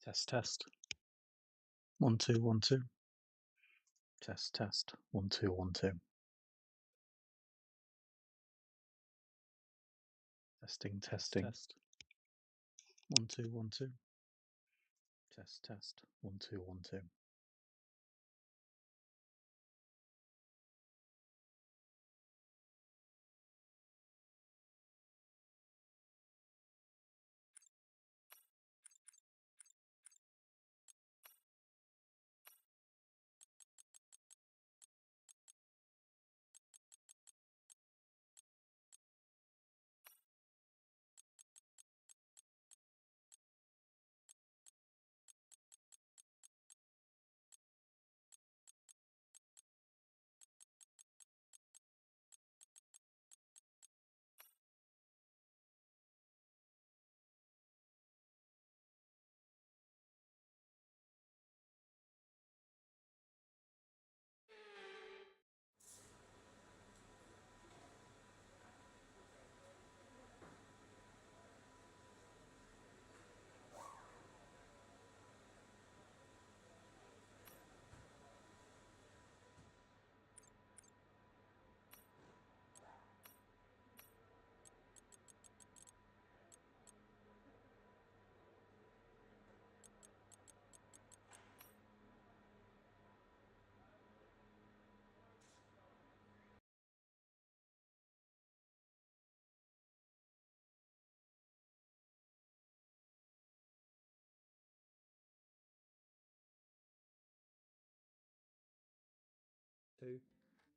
Test, test. 1 2 1 2. Test, test. 1 2 1 2. Testing, testing. Test. 1 2 1 2. Test, test. 1 2 1 2.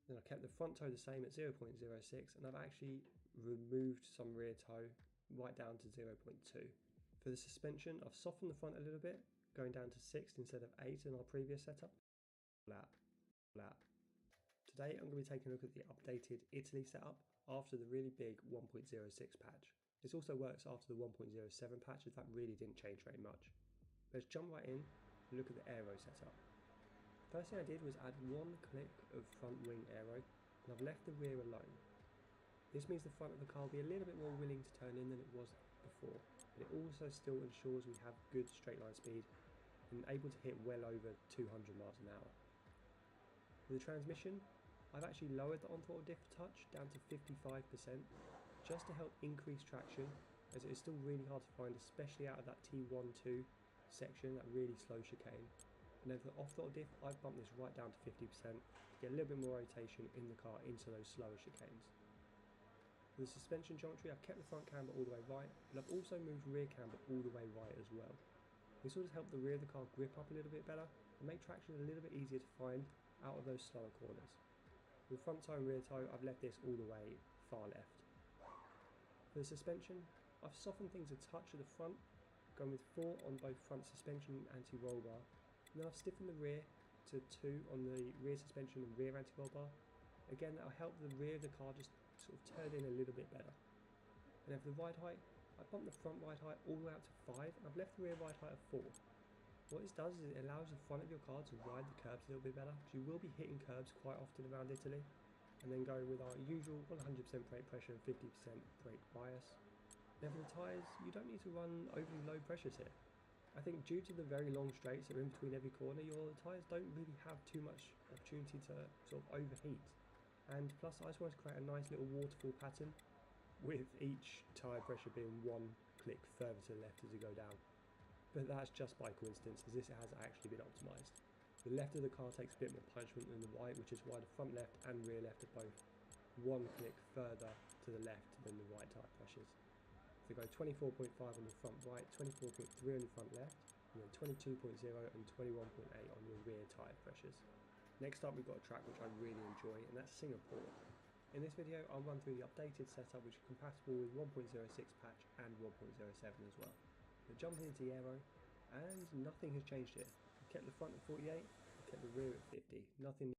Then I kept the front toe the same at 0.06, and I've actually removed some rear toe right down to 0.2. For the suspension, I've softened the front a little bit, going down to 6 instead of 8 in our previous setup. Today I'm going to be taking a look at the updated Italy setup after the really big 1.06 patch. This also works after the 1.07 patch, as that really didn't change very much. Let's jump right in and look at the aero setup. First thing I did was add one click of front wing aero, and I've left the rear alone. This means the front of the car will be a little bit more willing to turn in than it was before, but it also still ensures we have good straight line speed and able to hit well over 200 miles an hour. For the transmission, I've actually lowered the on-throttle diff touch down to 55% just to help increase traction, as it is still really hard to find, especially out of that T1-2 section, that really slow chicane. And then for the off-throttle diff, I've bumped this right down to 50% to get a little bit more rotation in the car into those slower chicanes. For the suspension geometry, I've kept the front camber all the way right, but I've also moved rear camber all the way right as well. This will just help the rear of the car grip up a little bit better and make traction a little bit easier to find out of those slower corners. With front toe and rear toe, I've left this all the way far left. For the suspension, I've softened things a touch at the front, going with 4 on both front suspension and anti-roll bar. And then I've stiffened the rear to 2 on the rear suspension and rear anti-roll bar. Again, that'll help the rear of the car just sort of turn in a little bit better. And then for the ride height, I've bumped the front ride height all the way out to 5, and I've left the rear ride height at 4. What this does is it allows the front of your car to ride the curbs a little bit better, because you will be hitting curbs quite often around Italy. And then going with our usual 100% brake pressure and 50% brake bias. Now for the tyres, you don't need to run overly low pressures here. I think due to the very long straights that are in between every corner, your tyres don't really have too much opportunity to sort of overheat. And plus, I just wanted to create a nice little waterfall pattern with each tyre pressure being 1 click further to the left as you go down. But that's just by coincidence, as this has actually been optimised. The left of the car takes a bit more punishment than the right, which is why the front left and rear left are both 1 click further to the left than the right tyre pressures. So go 24.5 on the front right, 24.3 on the front left, and then 22.0 and 21.8 on your rear tyre pressures. Next up, we've got a track which I really enjoy, and that's Singapore. In this video, I'll run through the updated setup, which is compatible with 1.06 patch and 1.07 as well. We're jumping into the aero, and nothing has changed here. I kept the front at 48, I kept the rear at 50. Nothing.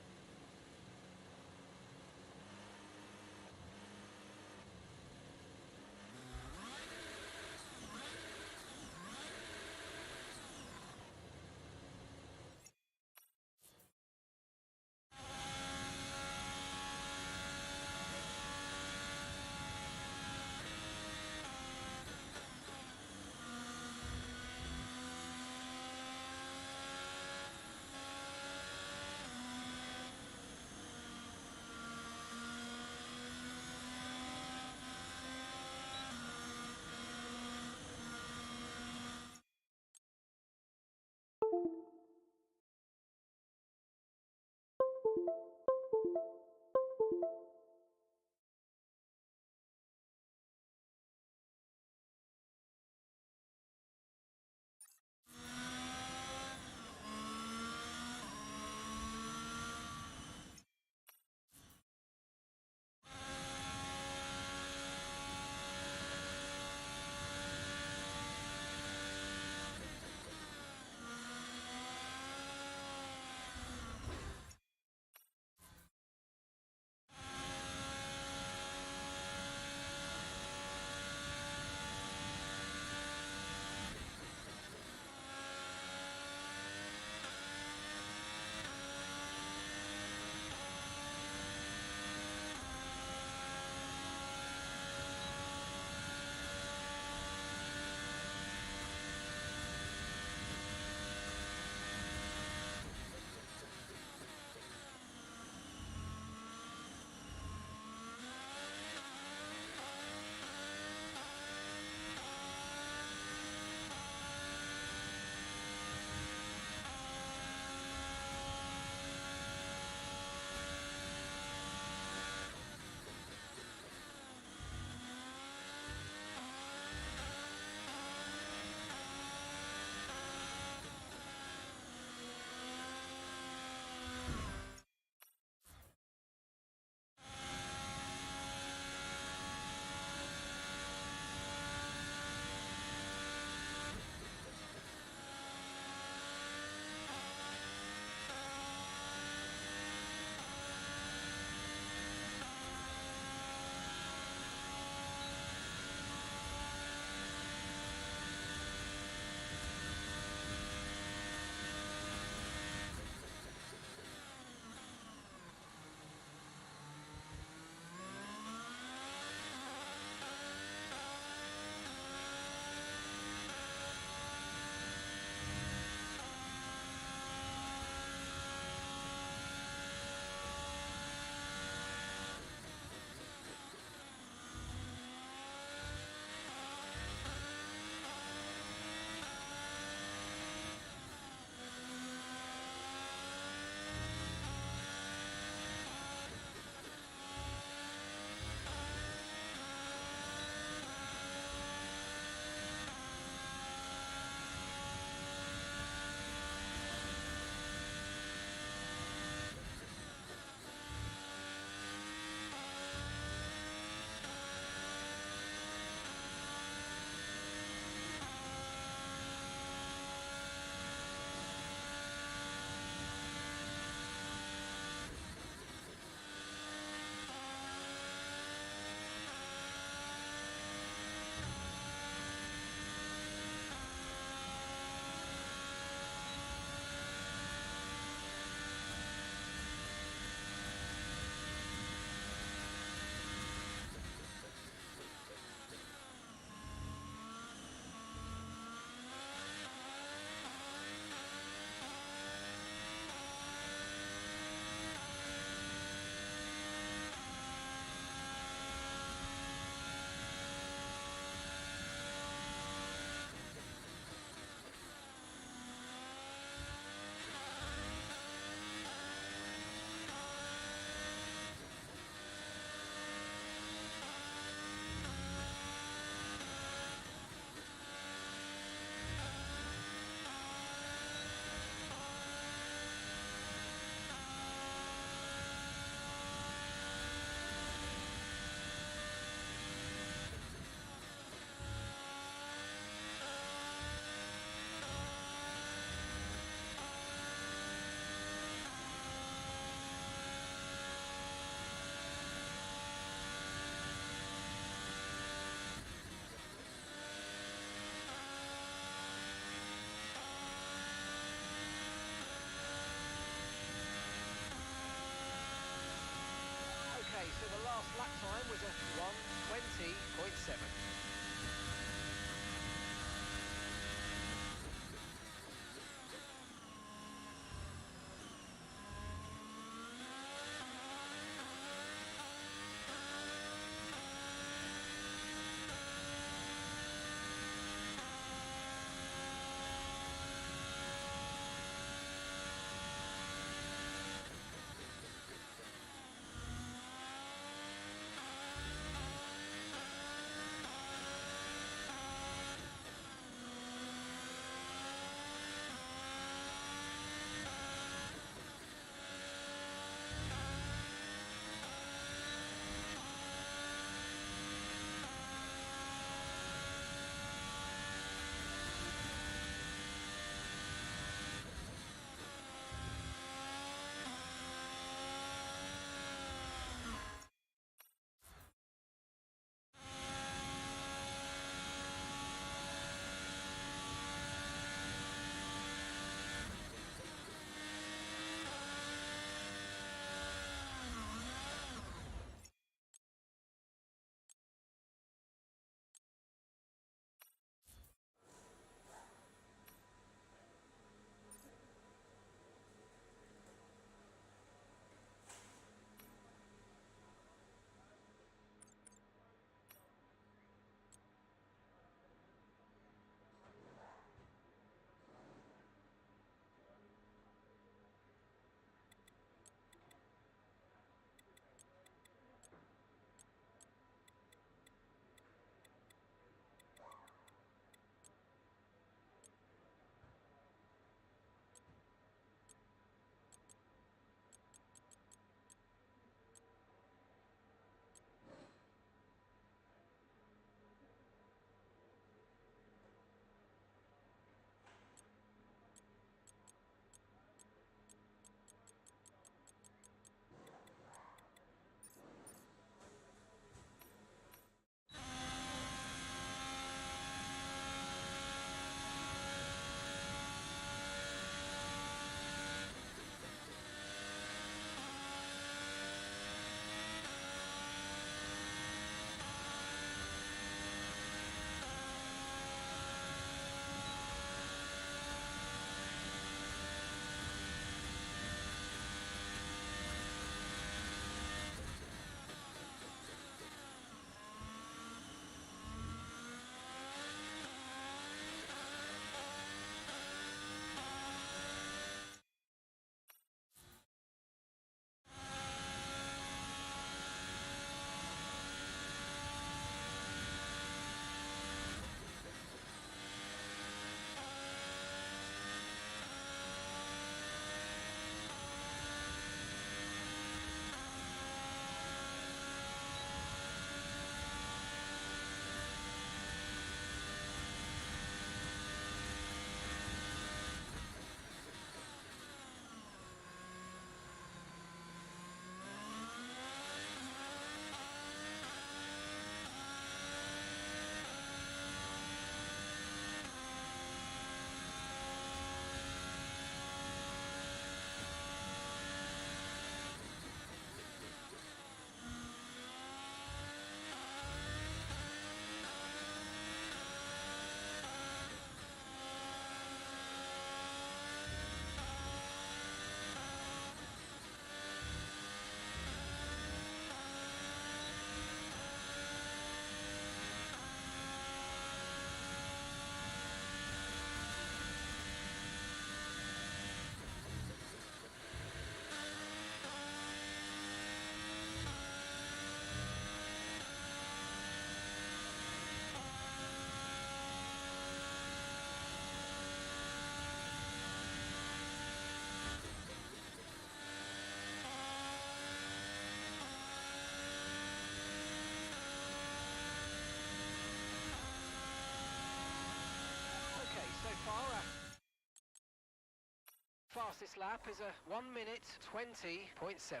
fastest lap is a 1 minute 20.7.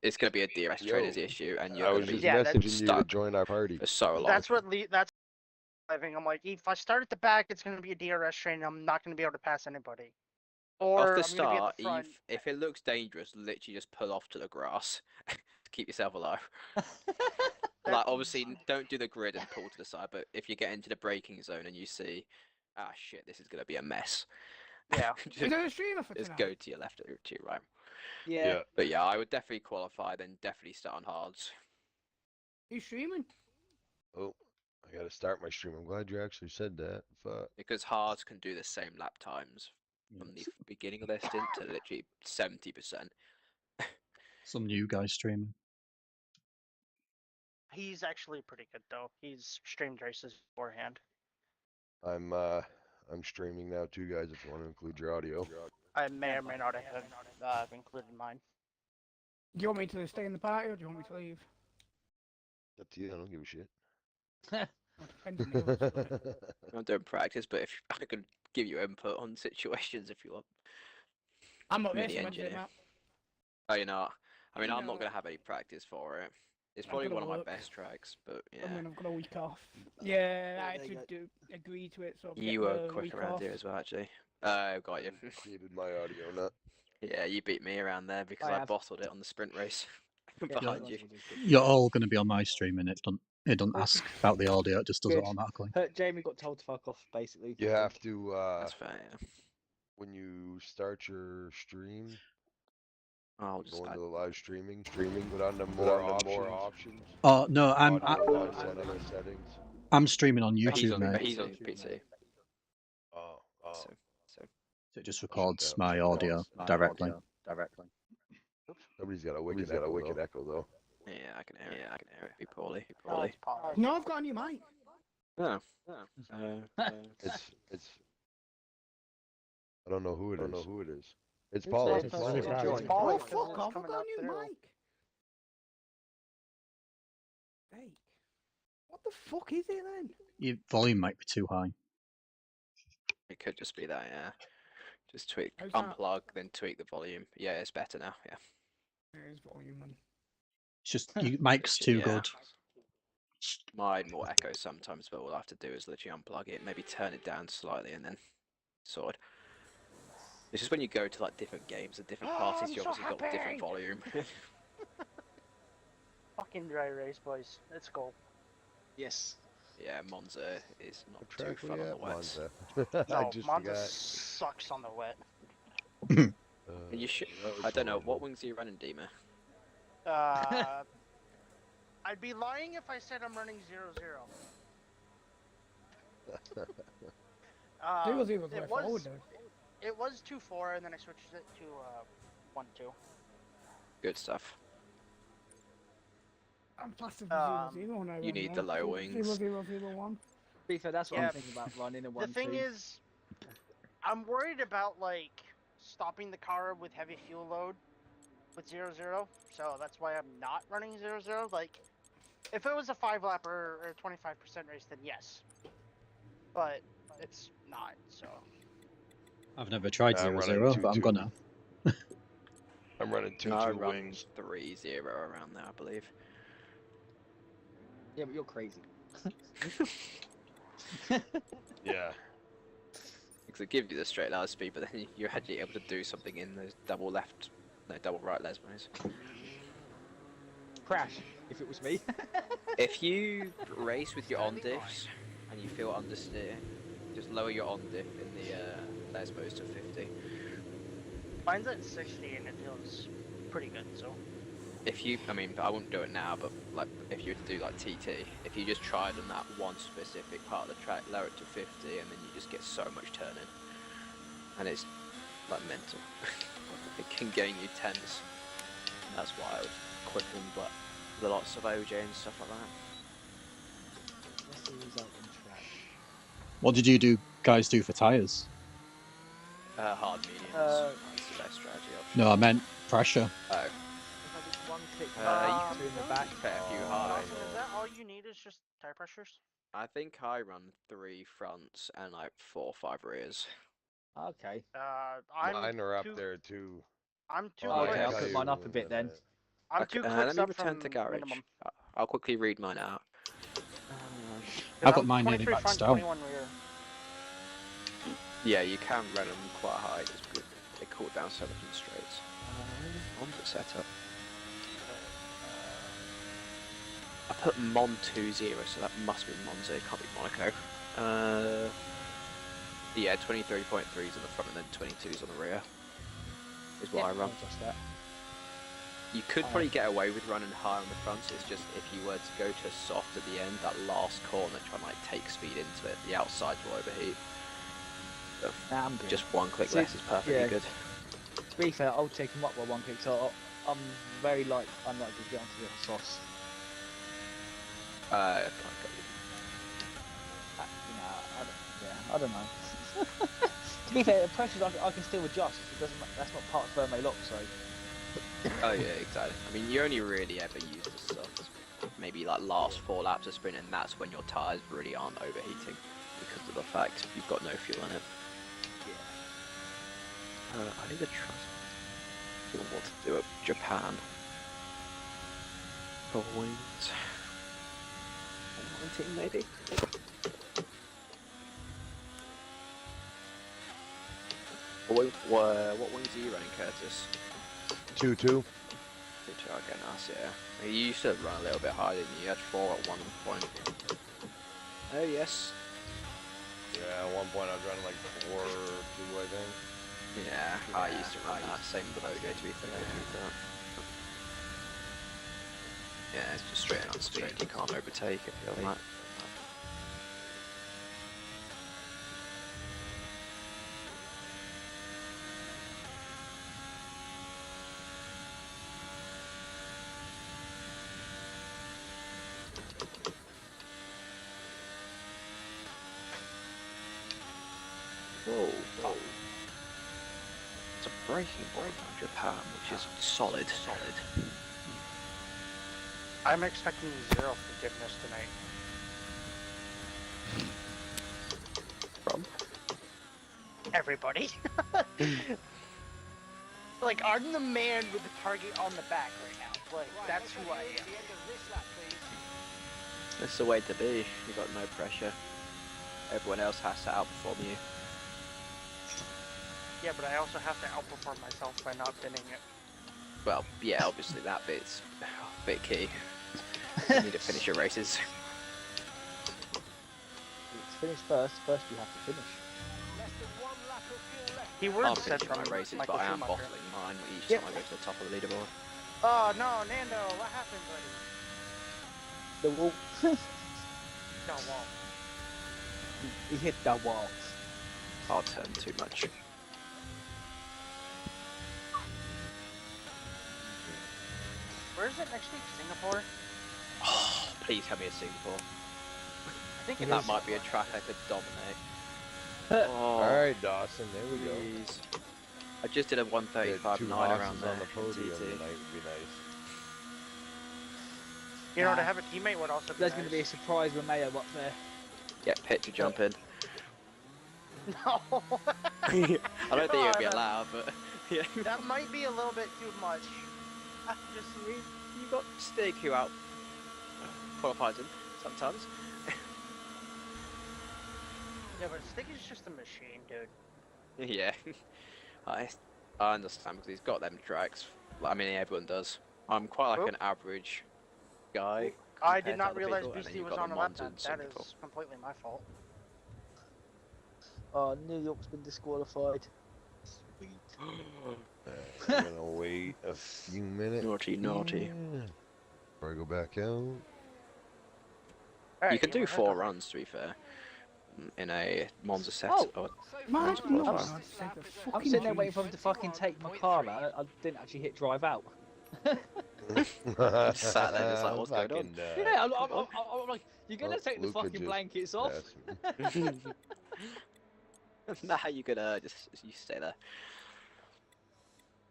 It's going to be a DRS trader's issue, and you're I going was to be just messaging you to stuck join our party. for so long. That's I think. I'm like, if I start at the back, it's going to be a DRS train. I'm not going to be able to pass anybody. Or Off the I'm going start, to be at the front. if it looks dangerous, literally just pull off to the grass to keep yourself alive. Like, obviously, don't do the grid and pull to the side, but if you get into the braking zone and you see, ah, shit, this is going to be a mess. Yeah. Is there a streamer for Just tonight? go to your left or to your right. Yeah. But yeah, I would definitely qualify, then definitely start on hards. You streaming? Oh, I gotta start my stream. I'm glad you actually said that. Fuck. Because hards can do the same lap times from the beginning of their stint to literally 70%. Some new guy streaming. He's actually pretty good, though. He's streamed races beforehand. I'm streaming now too, guys. If you want to include your audio. I may or may not have included mine. Do you want me to stay in the party or do you want me to leave? Up to you. I don't give a shit. Depends on the others, but- I'm doing practice, but if I could give you input on situations if you want. I'm not Mini this Wednesday, engineer. Matt. Oh, you're not? I mean, I'm No. not going to have any practice for it. It's I'm probably gonna one of my work. best tracks, but yeah. I mean, I've got a week off. Yeah, I had there you to agree to it, so I'm You getting were a quick week around off. here as well, actually. Oh, got you. Needed my audio, not. Yeah, you beat me around there because I I have. bottled it on the sprint race Yeah, behind you. You're all going to be on my stream, and it doesn't ask about the audio. It just does it Good. automatically. Jamie got told to fuck off, basically. You have to That's fair, yeah. when you start your stream, I'll just go add into the live streaming, put on the more options. Oh no, Audio settings. I'm streaming on he's YouTube, on, mate. he's on PC. Oh. So So it just records that. my audio directly. Somebody's got a wicked echo though. yeah, I can hear it. I can hear it. Be poorly. Oh, it's Paul. No, I've got a new mic. No. It's. I don't know who it is. It's Who's Paul. that It's person? Paul. It's Paul. Oh, because fuck it's off, I've coming got up a new through. mic. Hey, what the fuck is it then? Your volume might be too high. It could just be that, yeah. Just tweak, How's that? unplug, then tweak the volume. Yeah, it's better now, yeah. There's volume then. It's just your mic's too Yeah. good. Mine more echo sometimes, but all I have to do is literally unplug it, maybe turn it down slightly, and then sorted. It's just when you go to like different games and different parties, I'm you so obviously got different happy. volume. Fucking dry race, boys. Let's go. Yes. Yeah, Monza is not What too track fun we on the at? wets. Monza. I No, just Monza forgot. sucks on the wet. And you should. I don't know what wings are you running, Dima. I'd be lying if I said I'm running 0-0. 0-0 was way it forward was though. it was 2-4, and then I switched it to 1-2. Good stuff. I'm faster than 0-0 when I you run need now. the low wings. 0-0-0-1. To be fair, that's what Yeah. I'm thinking about running a 1-2. The thing is, I'm worried about like stopping the car with heavy fuel load with 0-0, so that's why I'm not running 0-0. Like, if it was a 5-lap or 25% race, then yes, but it's not. So I've never tried I'm running 0-0, but I'm 2-2. gonna. I'm running No, I 2-2 run wings. 3-0 around there, I believe. Yeah, but you're crazy. Yeah. Because it gives you the straight line speed, but then you're actually able to do something in those double right lesbos. Crash, if it was me. If you race with your on diffs and you feel understeer, just lower your on diff in the lesbos to 50. mine's at 60, and it feels pretty good. So If you, I mean, I wouldn't do it now, but like if you were to do like TT, if you just tried on that one specific part of the track, lower it to 50, and then you just get so much turning, and it's like mental. It can gain you tenths. That's why I would quicken, but the lots of OJ and stuff like that. What's the result in track? What did you guys do for tyres? Hard mediums. That's the best strategy option. No, I meant pressure. Oh. If I did one click, You two in the back. fair few high. Dawson, is that all you need is just tire pressures? I think I run 3 fronts and like 4 or 5 rears. Okay. Mine are up two, there too. I'm two Well, Okay, I I'll tell put you mine up a in bit then. minute. I'm Okay, 2 clicks let me up return from to garage. minimum. I'll quickly read mine out. I've got I'm mine nearly 23 front, maxed out. 21 rear. Yeah, you can run them quite high. It's good. They cool down 17 straights. On the setup. I put Mon 2-0, so that must be Monza. It can't be Monaco. Yeah, 23.3s on the front and then 22s on the rear. Is what I run. Just that. You could probably get away with running high on the front. It's just if you were to go to soft at the end, that last corner, try and like take speed into it, the outside will overheat. So Nah, I'm good. just 1 click See, less is perfectly yeah. good. To be fair, I'll take them up by 1 click, so I'm very unlikely to get onto the sauce. I I don't know. To be fair, the pressures I can still adjust. It doesn't. That's not part of firmware lock, so. Oh yeah, exactly. I mean, you only really ever use the stuff maybe like last 4 laps of sprint, and that's when your tyres really aren't overheating because of the fact you've got no fuel in it. Yeah. I need to trust what to do at Japan. For wings. 19 maybe? What wings are you running, Curtis? 2-2. 2-2, okay, nice, yeah. You used to run a little bit higher, didn't you? You had 4 at one point. Oh, yes. Yeah, at one point I was running like 4 or 2, I think. Yeah, I used to run that. Same with OJ, to be fair. Yeah, it's just straight on speed. You can't overtake it, feel like. Whoa. It's a braking point on Japan, which is solid. I'm expecting 0 forgiveness tonight. From? Everybody. Like, I'm the man with the target on the back right now. Like, that's who I am. That's the way to be. You got no pressure. Everyone else has to outperform you. Yeah, but I also have to outperform myself by not binning it. Well, yeah, obviously that bit's a bit key. You need to finish your races. To finish first you have to finish. He I'm word said finishing from my races, Michael but I am Schumacher. bottling mine each Yep. time I go to the top of the leaderboard. Oh no, Nando, what happened, buddy? The wall. No, wall. He hit the wall. I'll turn too much. Where is it next week? Singapore? Oh, please tell me it's Singapore. I think it That is. might be a track I could dominate. All right, Dawson, there we go. Please. I just did a 135.9 2 around horses there. on the podium TT. tonight would be nice. You know, to have a teammate would also be There's nice. going to be a surprise with Mayo up there. Get Pitt to jump in. No. I don't think it would be God, allowed, but yeah. That might be a little bit too much. Just you got Stig who out qualifies him sometimes. Yeah, but Stick is just a machine, dude. Yeah, I understand because he's got them tracks. I mean, everyone does. I'm quite like Oop. an average guy. I compared did to not other realize people, and then BC you've was got on the a lap Monza in time. That Singapore. is completely my fault. New York's been disqualified. Sweet. I'm gonna wait a few minutes. Naughty. Yeah. Before I go back out. Alright, You can do let's 4 go. runs, to be fair, in a Monza set. Oh. Or Man, qualifying. Lord, sake of I'm fucking sitting there Jews. waiting for him to fucking take my car out. I didn't actually hit drive out. Sat there just like, what's going on? Fucking, Yeah, I'm like, you're gonna Oh, take the Luca fucking just blankets off. passed me. Nah, you could just you stay there.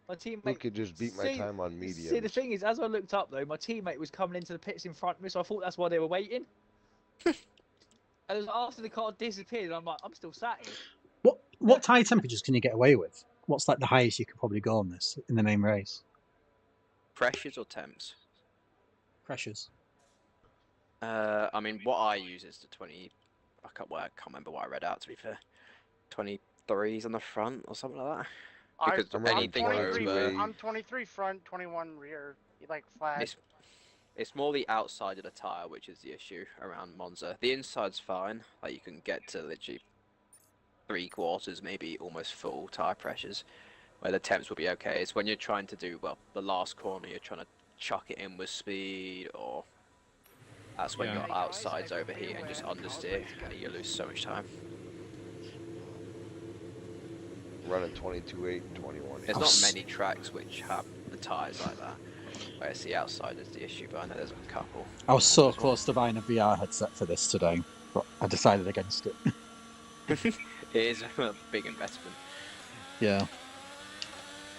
My teammate. Luca just beat my time on mediums. See, the thing is, as I looked up though, my teammate was coming into the pits in front of me, so I thought that's why they were waiting. And it was after the car disappeared, I'm like, I'm still sat here. What tire temperatures can you get away with? What's like the highest you could probably go on this in the main race? Pressures or temps? Pressures. I mean, what I use is the 20. I can't remember what I read out. To be fair, 23s on the front or something like that. Because I'm around anything 23, over, I'm 23 front, 21 rear, like flat. it's more the outside of the tire which is the issue around Monza. The inside's fine. Like you can get to literally 3/4, maybe almost full tire pressures, where the temps will be okay. It's when you're trying to do the last corner, you're trying to chuck it in with speed, or that's when your outsides overheat and just understeer, and you lose so much time. Running 22.8 and 21. There's not many tracks which have the tyres like that, where it's the outside is the issue, but I know there's a couple. I was so close to buying a VR headset for this today, but I decided against it. It is a big investment. Yeah.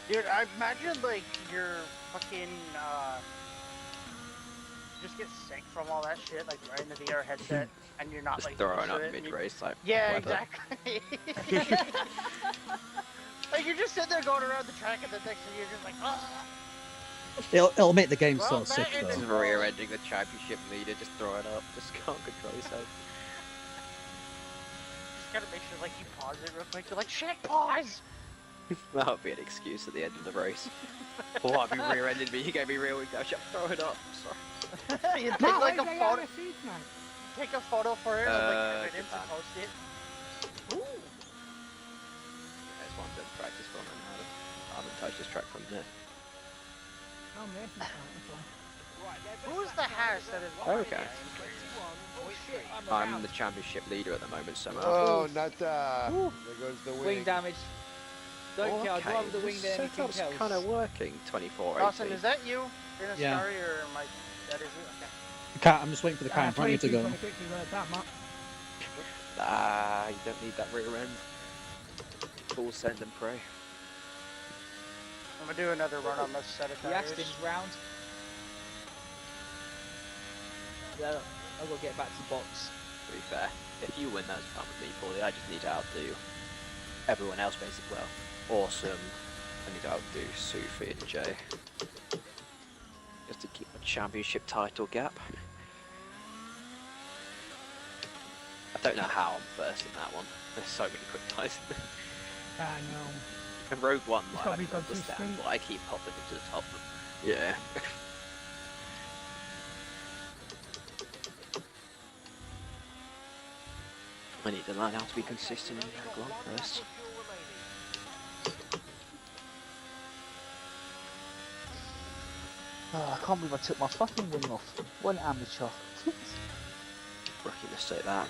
Dude, I imagine like you're fucking just get sick from all that shit, like wearing the VR headset, and you're not Just like throwing used to up it, and mid-race, like yeah, weather. exactly. Like you're just sitting there going around the track, and the next thing you're just like, ah. It'll make the game Well, so sick that though. ended- Rear-ending the championship leader, just throwing up, just can't control yourself. Just gotta make sure like you pause it real quick. You're like, shit, pause. That would be an excuse at the end of the race. Oh, I've been rear-ended me, you gave me rear wing dash, I'm throwing up, sorry. You take No, like a they photo, are seats, mate. take a photo for it, and like turn it in to Japan. post it. Ooh. There's one to practice from, and I haven't touched this track from there. Oh, Nathan's fine, that's fine. Who's the hash that is? Okay. Oh shit, I'm around. the championship leader at the moment, so Oh, not there Ooh. goes the wing. Wing damage. Don't care, I'd rather the wing than anything setup's else. kind of working, 24.80. Dawson, is that you? In a Yeah. story, or am I? That is you. Okay. I'm just waiting for the car in front of you to go. 26 is where it's at, Matt. Ah, you don't need that rear end. Full send and pray. I'm gonna do another run on this set of The tires. Aston's round. Yeah, I've got to get back to the box. To be fair, if you win, that's fine with me, Paulie. I just need to outdo everyone else, basically. Well, awesome. I need to outdo Sufi and Jay. Just to keep a championship title gap. I don't know how I'm first in that one. There's so many quick guys. I know. And Rogue One, It's like, gotta I be can gone too understand, steep. but I keep popping into the top. Yeah. I need to learn how to be consistent in Rogue One first. Oh, I can't believe I took my fucking wing off. What an amateur. Rookie mistake that.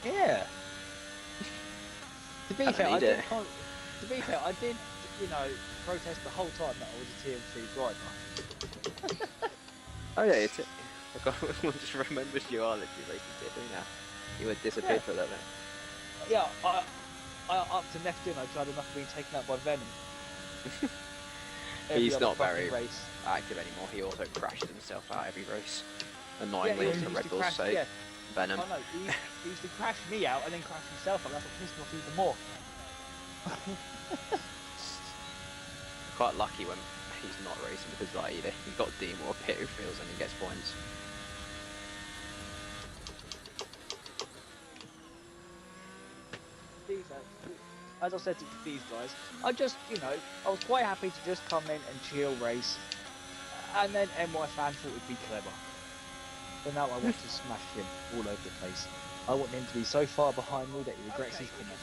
Yeah. To be I don't fair, need it. to be fair, I did, you know, protest the whole time that I was a TM3 driver. Oh yeah, it's it. I just remembered you are literally racing Tiffany now. You would disappear Yeah. for a little bit. Yeah, I upped and left in. I tried enough of being taken out by Venom. Every He's other not fucking very race. active anymore. He also crashes himself out every race. Yeah, Annoyingly, he for used Red to Bull's crash, sake. yeah. Venom. Oh no, he used to crash me out and then crash himself out. That's what pissed me off even more. Quite lucky when he's not racing because like either you've got Dean or Pitt who feels and he gets points. As I said to these guys, I just, you know, I was quite happy to just come in and chill race, and then NY fan thought it'd be clever. But now I want to smash him all over the place. I want him to be so far behind me that he regrets his comment.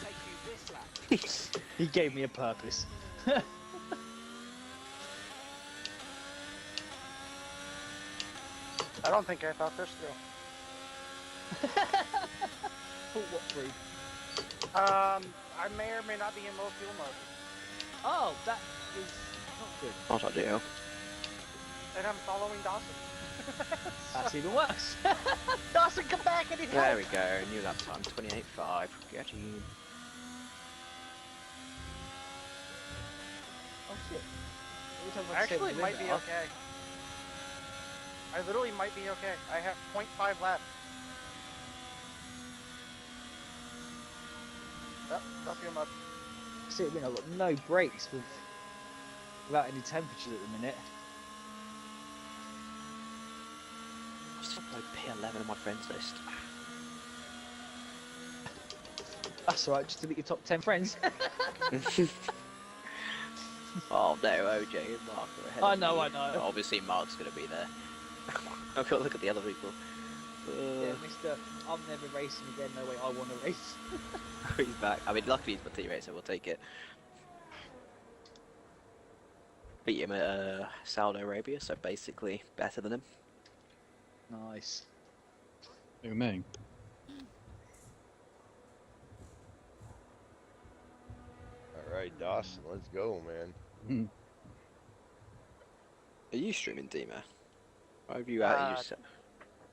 He gave me a purpose. I don't think I thought this through. Thought what through? I may or may not be in low fuel mode. Oh, that is not good. Not ideal. And I'm following Dawson. That's even worse. Dawson, come back! I need help! There we go, new lap time, 28.5. Get in. Oh shit. Every time I say Actually, the it might be limit, okay. I literally might be okay. I have 0.5 left. Oh, up your mud. See, I mean, I've got no brakes without any temperatures at the minute. I still have P11 on my friends list. That's alright, just delete your top 10 friends. Oh no, OJ and Mark are ahead. I of know, me. I know. Obviously, Mark's going to be there. I've got to look at the other people. Yeah, Mr. I'm never racing again, no way, I want to race. He's back. I mean, luckily he's my teammate, so we'll take it. Beat him at Saudi Arabia, so basically better than him. Nice. Who, me? Alright, Dawson, let's go, man. Are you streaming, Dima? Or have you added yourself?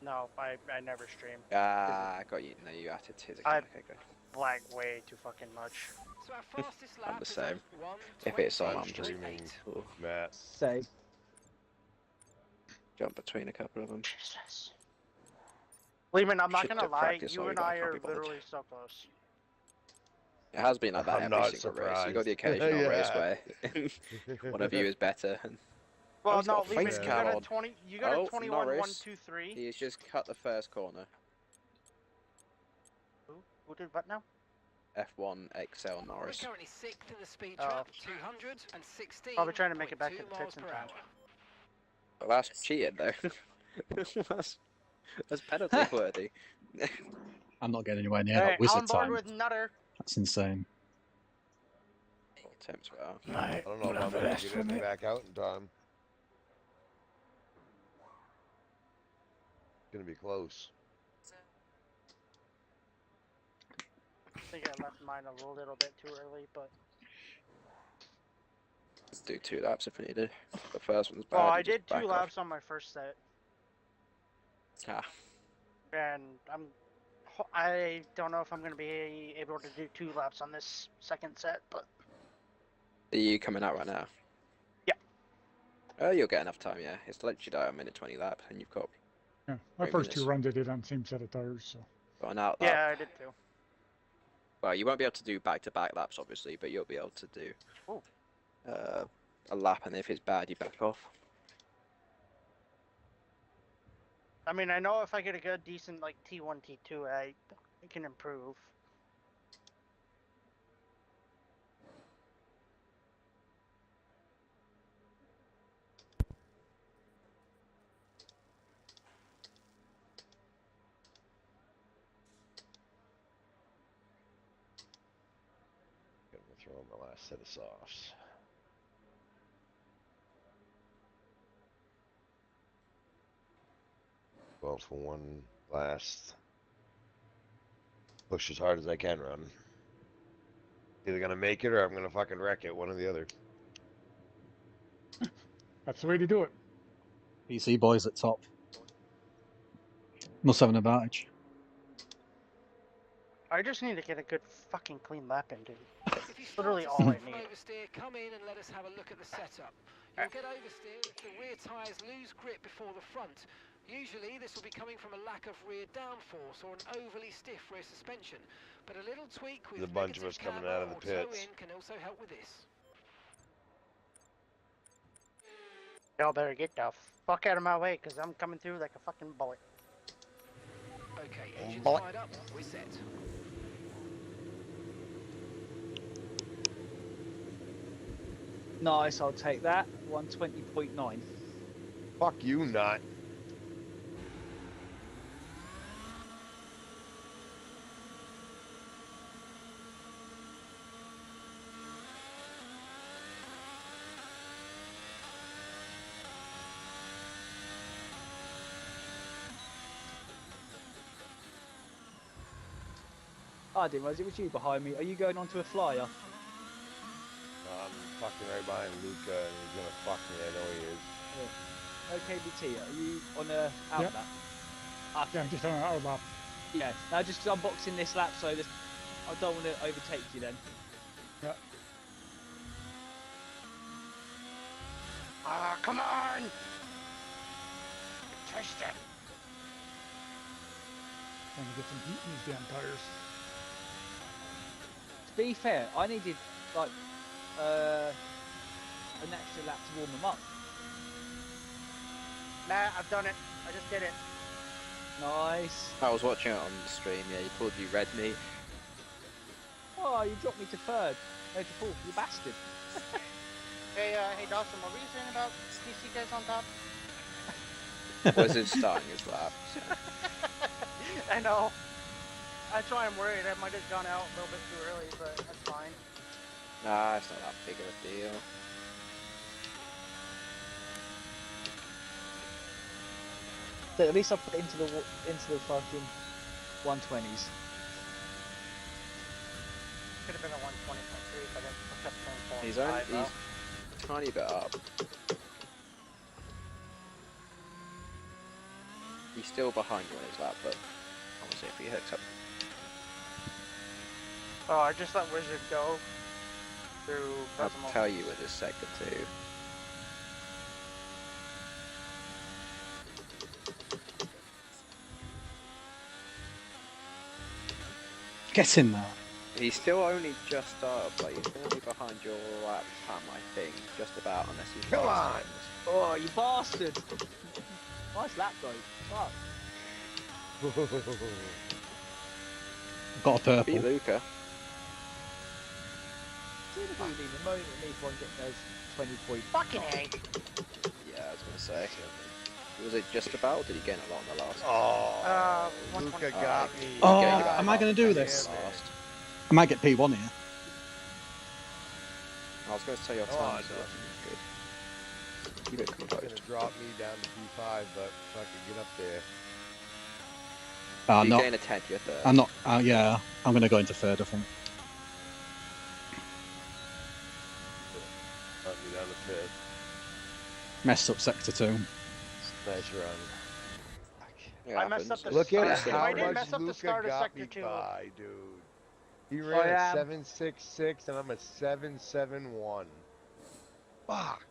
No, I never stream. Ah, I got you. No, you added his account. Okay, good. Lag way too fucking much. So our fastest lap I'm the is same. a If it's on, I'm 1:20.8. just Streaming. Ooh, Matt. Save. jump between a couple of them. Jesus. Lehman, I'm not Should gonna have lie, practiced you already, and but I I can't are be bothered. literally so close. It has been like that I'm every not single race. You got the surprised. occasional race Yeah. where one of you is better. And Well, he's no, got a Lehman, face you cam got a on. 20, you got Oh, a 21, 1, Norris. 2, 3. He's just cut the first corner. Who did what now? F1 XL We're Norris. currently 6th in the speed Oh. trap, 216. Probably trying to make it back to the pits in time. Well, that's cheating though. that's penalty worthy. I'm not getting anywhere near Hey, that wizard on board time. with Nutter. That's insane. Attempts well. I don't know if I'm gonna get it back out in time. It's gonna be close. I think I left mine a little bit too early, but... Let's do 2 laps if we need it. The first one's bad. Well, you I just did 2 back laps on my first set, off. and I don't know if I'm gonna be able to do 2 laps on this second set, but... Are you coming out right now? Yeah. Oh, you'll get enough time, yeah. It's literally like a minute 20 lap, and you've got Yeah, my 3 first 2 minutes. runs I did on the same set of tires, so. Got an out lap. Yeah, I did too. Well, you won't be able to do back-to-back laps, obviously, but you'll be able to do Ooh. a lap, and if it's bad, you back off. I mean, I know if I get a good, decent, like, T1, T2, I can improve. Gonna throw in my last set of softs. Well, for one last push as hard as I can run. Either gonna make it or I'm gonna fucking wreck it, one or the other. That's the way to do it. PC boys at top. Must have an advantage. I just need to get a good fucking clean lap in, dude. If you start Literally to all I suffer from need. oversteer, come in and let us have a look at the setup. You'll get oversteer if the rear tyres lose grip before the front. Usually this will be coming from a lack of rear downforce or an overly stiff rear suspension, but a little tweak with There's a bunch of negative us coming camber out of the or toe pits. in can also help with this. Y'all better get the fuck out of my way, because I'm coming through like a fucking bullet. Okay, engines Bullet. fired up, we're set. Nice, I'll take that. 120.9. Fuck you, not. I didn't realise it was you behind me. Are you going onto a flyer? I'm fucking right behind Luca and he's gonna fuck me, I know he is. KBT, are you on a out Yep. lap? Yeah, I'm just on an out lap. Yeah. Now just unboxing this lap, so this, I don't want to overtake you then. Yeah. Ah, come on! Test it. Trying to get some heat in these damn tires. To be fair, I needed like an extra lap to warm them up. Matt, I've done it. I just did it. Nice. I was watching it on the stream. Yeah, you called you red meat. Oh, you dropped me to third. No, to fourth, you bastard. Hey, Dawson, what were you saying about PC guys on top? Wizard starting his lap. So. I know. That's why I'm worried. I might have gone out a little bit too early, but that's fine. Nah, it's not that big of a deal. So at least I put it into the fucking 120s. Could have been a 120.3 if I didn't kept saying He's 4.5, only though. a tiny bit up. He's still behind you on his lap, but I want to see if he hooks up. Oh, I just let Wizard go through I'll Cosmo. tell you with this sector too. Get in there. He's still only just started, but he's going to be behind your lap time, I think, just about, unless he's Come on! Oh, you bastard! Nice lap though. Fuck. Got a purple. Beat Luca. See the moment me for getting those 20 points. Fucking A. Yeah, I was going to say. Was it just about, or did he gain a lot in the last? Oh, 120. Luca got me. Oh, gained about am I going to do half a this? second last. I might get P1 here. I was going to say your Oh, time's no. good. Keep it He's composed. gonna drop me down to P5, but fucking get up there. I'm You not. gain a 10th, you're third. I'm not. Yeah, I'm going to go into third, I think. Drop me down to fifth. Messed up sector 2. Nice run. It I messed happens. up the Look start. at If how I didn't much mess up the Luca start of got Sector me 2. by, dude. He I ran a am. 7.66 and I'm a 7.71. Fuck.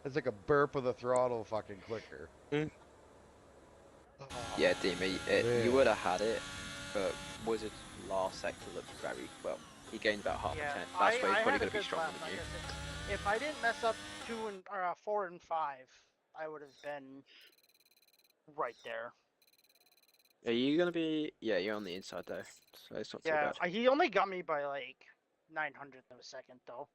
That's like a burp with a throttle fucking clicker. Mm. Oh, Yeah, Dima, you man. would have had it, but Wizard's last sector looked very well. He gained about half Yeah, a 10. That's where he's I probably had a going to be good stronger lap, than you. like I said. If I didn't mess up 4 and 5, I would have been right there. Are you going to be... Yeah, you're on the inside though, so it's not too Yeah, bad. he only got me by like 900th of a second though.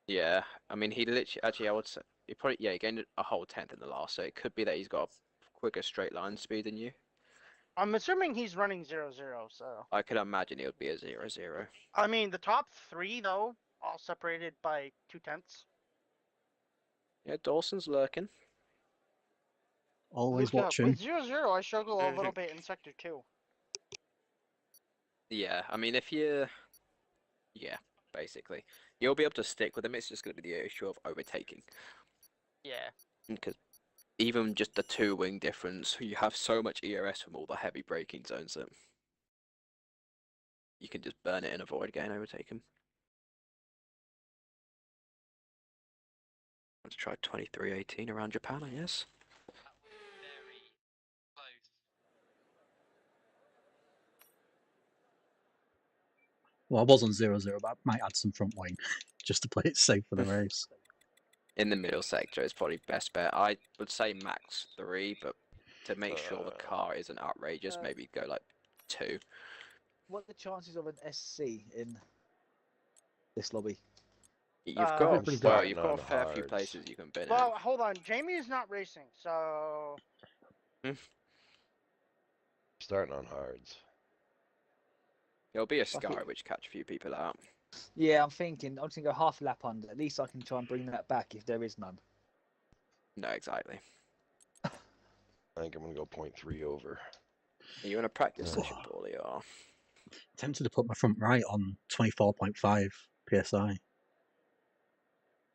Yeah, I mean, he literally... Actually, I would say... He probably... Yeah, he gained a whole 10th in the last, so it could be that he's got a quicker straight line speed than you. I'm assuming he's running 0-0, so. I could imagine it would be a 0-0. I mean, the top 3 though, all separated by 0.2. Yeah, Dawson's lurking. Always Luca, watching. with 0-0, I struggle a little bit in Sector 2. Yeah, I mean, if you... Yeah, basically. You'll be able to stick with him, it's just going to be the issue of overtaking. Yeah. Because even just the 2-wing difference, you have so much ERS from all the heavy braking zones that you can just burn it and avoid getting overtaken. Let's try 23.18 around Japan, I guess. Well, I was on 0-0, but I might add some front wing just to play it safe for the race. In the middle sector is probably best bet. I would say max 3, but to make sure the car isn't outrageous, maybe go like 2. What are the chances of an SC in this lobby? You've Uh, got pretty well, good. you've got a On fair few hards. places you can bin Well, hold on. Jamie is not racing, so. Starting on hards. It'll be a Fuck Sky it. which catch a few people out. Yeah, I'm thinking. I'm just gonna go half a lap under. At least I can try and bring that back if there is none. No, exactly. I think I'm gonna go 0.3 over. Are you in a practice session, Paulie, or? Tempted to put my front right on 24.5 psi.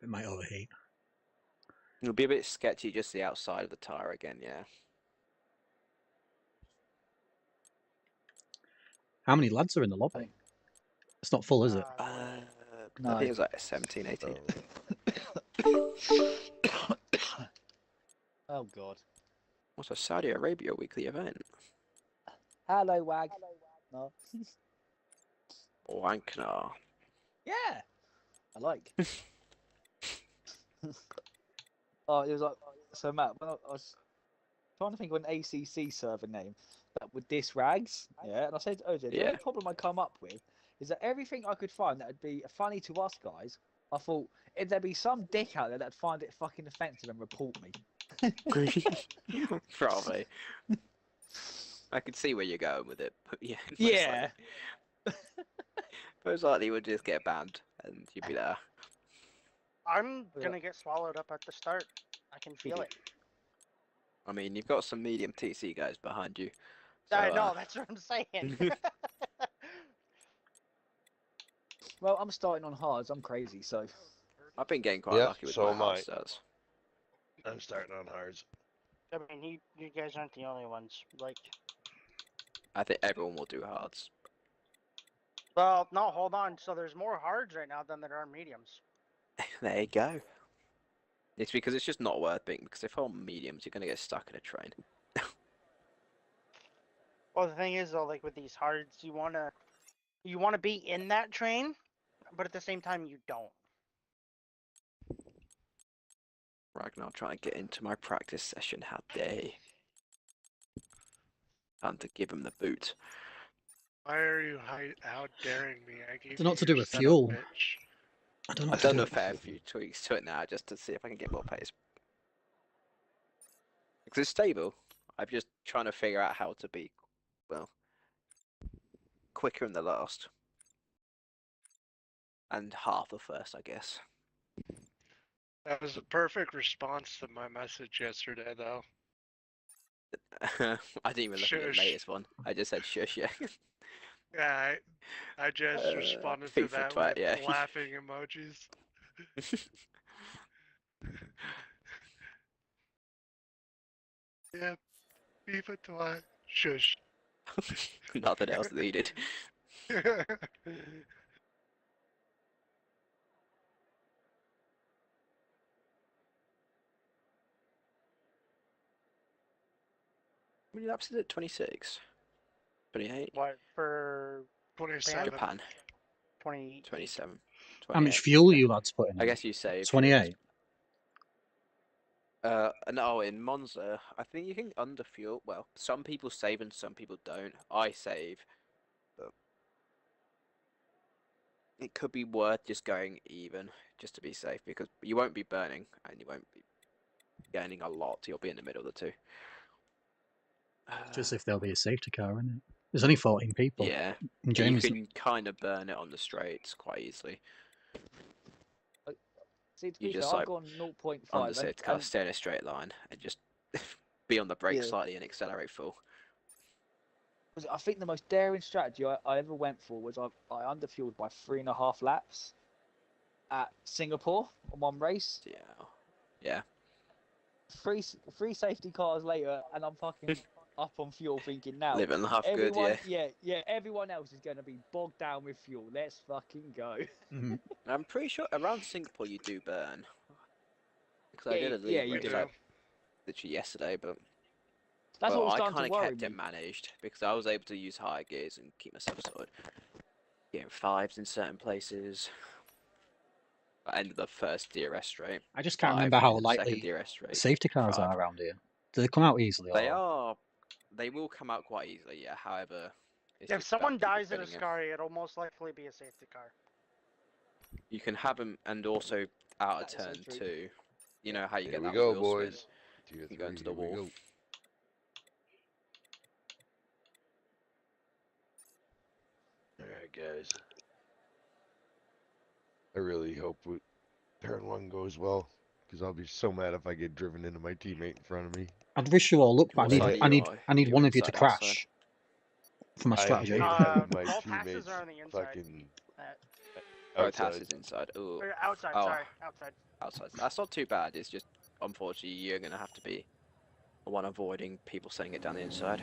It might overheat. It'll be a bit sketchy just the outside of the tyre again, yeah. How many lads are in the lobby? It's not full, is it? I No. think it was like 17, 18. Oh god. What's a Saudi Arabia weekly event? Hello, Wag. No. Wanknar. Yeah. I like. Oh, it was like so, Matt. When I was trying to think of an ACC server name that would diss rags, yeah, and I said to OJ, the Yeah. only problem I come up with is that everything I could find that would be funny to us guys, I thought if there'd be some dick out there that'd find it fucking offensive and report me. Probably. I could see where you're going with it, but yeah. Yeah. Most likely you would just get banned and you'd be there. I'm gonna get swallowed up at the start. I can feel it. I mean, you've got some medium TC guys behind you. So, I know, that's what I'm saying. Well, I'm starting on hards. I'm crazy, so. I've been getting quite Yep, lucky with so my am I. hard starts. I'm starting on hards. I mean, you guys aren't the only ones. Like, I think everyone will do hards. well, no, hold on. So there's more hards right now than there are mediums. There you go. It's because it's just not worth being, because if you're on mediums, you're going to get stuck in a train. Well, the thing is, though, like with these hards, you wanna be in that train, but at the same time, you don't. Ragnar trying to get into my practice session. How dare he? Time to give him the boot. Why are you out daring me? I gave It's not you to do your with setup, fuel. bitch. I don't know. I've done a fair few tweaks to it now just to see if I can get more pace. Because it's stable. I'm just trying to figure out how to be, well, quicker in the last. And half the first, I guess. That was a perfect response to my message yesterday, though. I didn't even look at the Shush. latest one. I just said shush, yeah. Yeah, I just responded to FIFA that twat, with yeah. laughing emojis. Yeah, FIFA twat. Shush. Nothing else needed. How many laps is it? 26? 28? What for? 27. Japan. 20. 27. How much 28. fuel you lads put in? I guess you save. 28. No, in Monza, I think you can underfuel. Well, some people save and some people don't. I save. But it could be worth just going even, just to be safe, because you won't be burning and you won't be gaining a lot. You'll be in the middle of the two. Just if there'll be a safety car, isn't it? There's only 14 people. Yeah, And you James, can kind of burn it on the straights quite easily. See, to You be just, fair, like, I've gone 0.5. On the safety car, stay in a straight line and just be on the brake Yeah. slightly and accelerate full. I think the most daring strategy I ever went for was I underfueled by 3.5 laps at Singapore on one race. Yeah. Yeah. Three safety cars later, and I'm fucking up on fuel, thinking now. Living life good, everyone, yeah. yeah. Everyone else is going to be bogged down with fuel. Let's fucking go. I'm pretty sure around Singapore you do burn. Because I Yeah, did a yeah, league you race do. like literally yesterday, but That's well, what was I starting kind to of worry kept me. it managed because I was able to use higher gears and keep myself sorted. Getting fives in certain places. I ended the first DRS straight. I just can't five, remember how and the second likely DRS straight, safety cars 5. are around here. Do they come out easily? They or... are. They will come out quite easily, yeah. However, it's If just about someone people dies in a fitting in. Scary, it'll most likely be a safety car. You can have them, and also out of That is so turn true. 2. You know how you Here get we that go, wheel boys. spin. Tier You can 3, go into the here we wall. go. Alright, guys. I really hope turn 1 goes well, because I'll be so mad if I get driven into my teammate in front of me. I'd wish you all luck, but What side I are need you one of you to inside, crash outside? for my I strategy. hate having my All passes teammates are on the inside. fucking Both outside. houses inside. Ooh. Or outside, Oh. sorry, outside. Outside. That's not too bad. It's just unfortunately, you're going to have to be the one avoiding people sending it down the inside.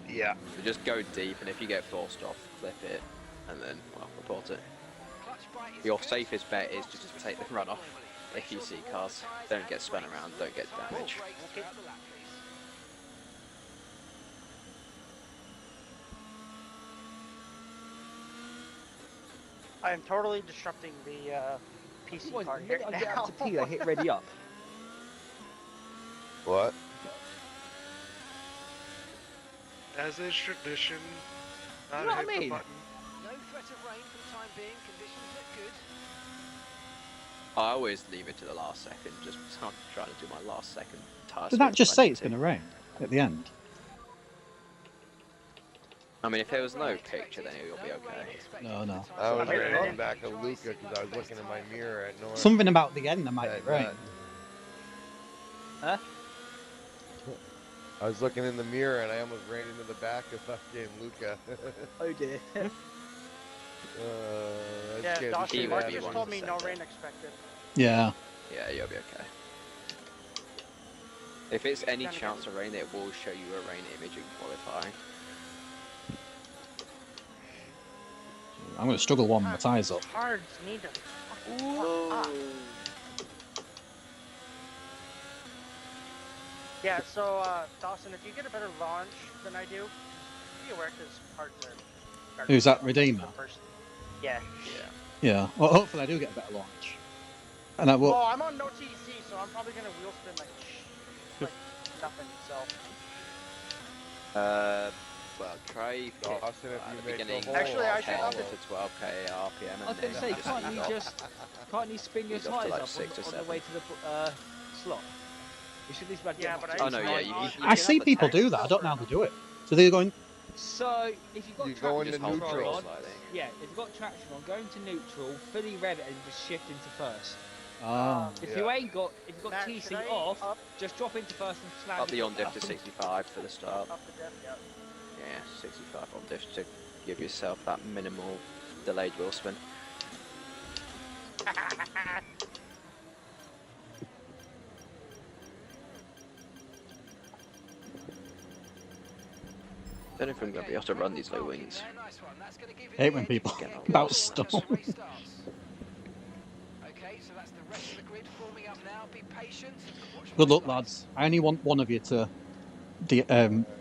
Yeah. So just go deep, and if you get forced off, clip it, and then, well, report it. Your safest bet is to just take the run off if you see cars. Don't get spun around, don't get damage. I am totally disrupting the PC What, card the here minute I get now. up to P, I hit ready up. What? As is tradition, not You know what hit I the mean? button. No threat of rain for the time being. Conditions look good. I always leave it to the last second, just because I'm trying to do my last second tire Did that switch just if I say need it's to. going to rain at the end? I mean, if there was no picture, then it'll be okay. No, no. I was I mean, raining back to Luca because I was looking in my mirror at North. Something about the end there might That- be rain. that- Huh? I was looking in the mirror and I almost ran into the back of fucking Luca. Oh dear. That Yeah, scared the Dawson, shit Mark out of just me. told me no rain expected. Yeah. Yeah, you'll be okay. If it's any chance of rain, it will show you a rain image in qualifying. I'm going to struggle warming my tyres up. Cards need to fucking fuck up. Yeah, so Dawson, if you get a better launch than I do, be aware because cards are. Who's that, Redeemer? Yeah. Yeah. Well, hopefully I do get a better launch. And I will. Well, I'm on no TDC, so I'm probably gonna wheel spin like nothing. So. Well, try Dawson, if at you the make the beginning. hole, Actually, I should 10 up to it. 12k RPM. I was going to say, can't you spin your Ease off to tyres like up 6 or on the 7. way to the slot? You should at least be able to Yeah, get but much I- Oh no, yeah, you I can see have the people tank. do that. I don't know how they do it. So they're going. So, if you've got You traction go into Just hold control neutral. on, sliding. yeah, if you've got traction on, go into neutral, fully rev it and just shift into first. Ah. If Yeah. you ain't got, if you've got Matt, TC should I off, up, just drop into first and slam Up the your on foot diff to up. 65 for the start. up the depth, yeah. Yeah, 65 on diff to give yourself that minimal delayed wheel spin. Don't know if I'm going to be able to run these low wings. Hate when people about stuff. Okay, so that's the rest of the grid forming up now. Be patient. Watch Good my luck, sides. lads. I only want one of you to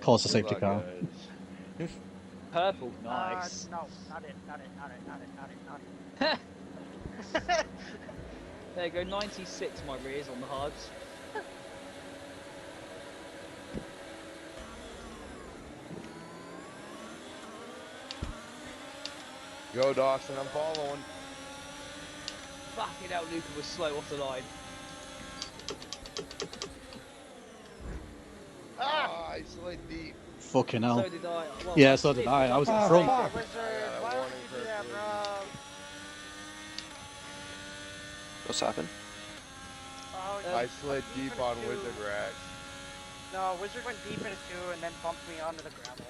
cause the safety Good car. luck, guys. Purple, nice. No, not it, not it, not it, not it, not it, not it. There you go, 96 my rears on the hards. Go, Dawson, I'm following. Fucking hell, Luca was slow off the line. Ah, I slid deep. Fucking hell. So did I. Well, Yeah, so did I. I was in front. Wizard, got a why would warning you do for that, food. bro? What's happened? Oh, I you slid went deep into on two. Wizard Rats. No, Wizard went deep into two and then bumped me onto the gravel.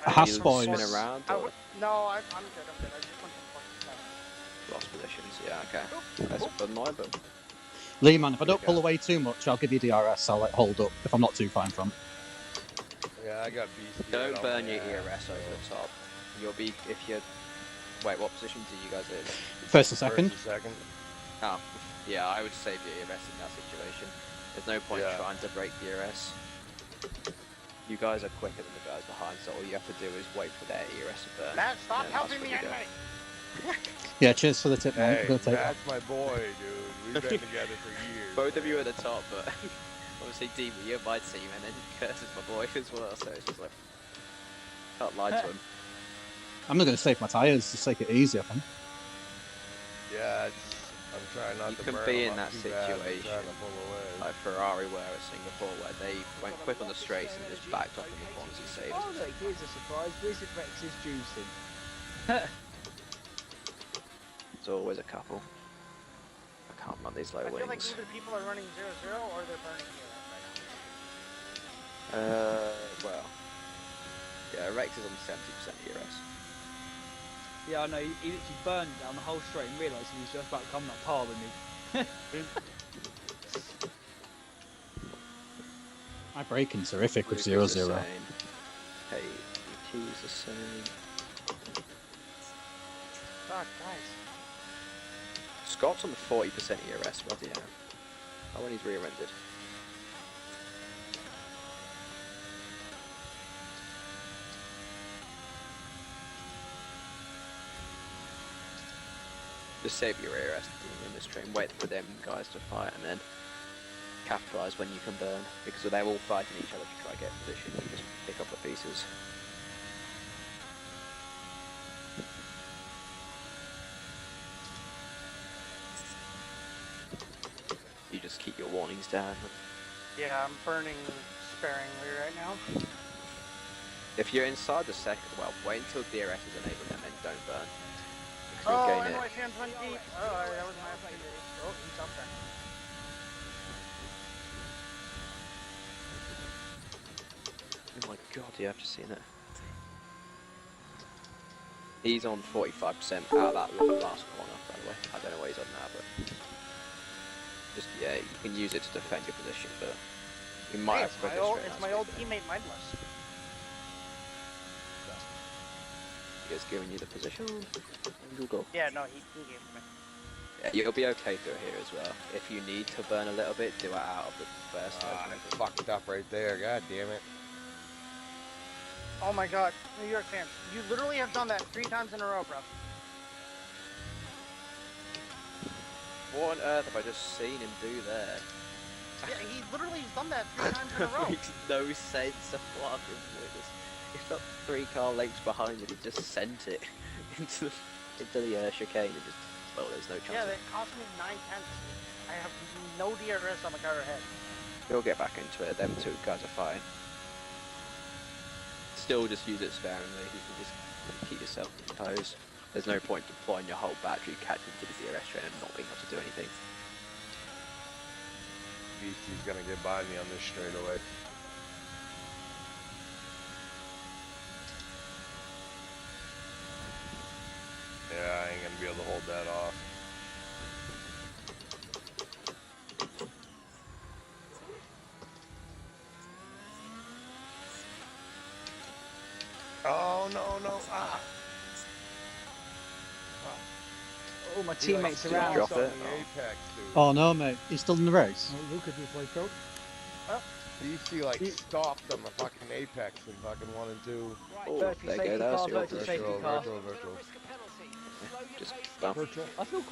Haas you boys. spin around or No, I'm good, I'm good. I just went from 47. lost positions? Yeah, okay. That's fun, but Lee, man, if I don't pull away too much, I'll give you DRS. I'll like hold up if I'm not too far in front. Yeah, I got beastie. don't right burn on your my ass. ERS over the top. You'll be if you're. Wait, what positions are you guys in? First and second. First and second. Oh, yeah, I would save your ERS in that situation. There's no point Yeah. trying to break the ERS. You guys are quicker than the guys behind, so all you have to do is wait for their ERS to burn. Matt, stop and helping that's me what you do. anyway. Yeah, cheers for the tip, mate. Hey, I'm gonna take that. that's my boy, dude. We've been together for years. Both of you at the top, but obviously Dean, you're my team, and then Curtis is my boy as well, so it's just like can't lie to him. I'm not gonna save my tyres. Just take it easy, I think. Yeah, I'm trying not You to can burn be them in up that too bad. I'm situation. trying to pull away. Like Ferrari were at Singapore, where they went quick on the straights and just backed off in the corners and saved. Oh look, here's a surprise. Wizard Rex is juicing. There's always a couple. I can't run these low I feel like wings. either people are running 0-0 or they're burning here right Well, yeah, Rex is on 70% ERS. Yeah, I know, he literally burned down the whole straight and realised he was just about to come that par with me. My braking's horrific with Luca's 0-0. the same. Hey, ET's the same. God, guys. Scott's on the 40% ERS, bloody hell. Oh, when he's rear-ended. Just save your ERS in this train, wait for them guys to fight, and then capitalise when you can burn, because they're all fighting each other to try to get position, you just pick up the pieces. You just keep your warnings down. Yeah, I'm burning sparingly right now. If you're inside the second, well, wait until DRS is enabled and then don't burn. Because Oh, you'll gain and it. my fans went deep. Oh, that was my opportunity. Oh, he's up there. Oh my god, yeah, I've just seen it. He's on 45% out of that last corner, by the way. I don't know what he's on now, but... Just, yeah, you can use it to defend your position, but... You might Hey, have quicker straight it's lines my old speed teammate Mindless. there. He has given you the position on Google. Yeah, no, he gave it to me. Yeah, you'll be okay through here as well. If you need to burn a little bit, do it out of the first I fucked up right there. God damn it. Oh my god, New York fans, you literally have done that 3 times in a row, bro. What on earth have I just seen him do there? Yeah, he literally has done that 3 times in a row. Makes no sense of what I've been witness. He's not 3 car lengths behind it, he just sent it into the chicane and just, well, there's no chance. Yeah, that cost me 9/10. I have no DRS on the car ahead. He'll get back into it, them 2 guys are fine. Still just use it sparingly, you can just keep yourself composed. There's no point deploying your whole battery, catching to the DRS train and not being able to do anything. Beastie's gonna get by me on this straightaway. Yeah, I ain't gonna be able to hold that off. Oh, no. Ah. All my teammates Like, around. drop it. Apex, dude. Oh no, mate. He's still in the race. Oh, Luca just like coach. DC like stopped on the fucking Apex in fucking 1 and 2. Oh, Virtual there you safety go, that's car, your virtual safety car. Virtual. Just bump. Virtual. I feel.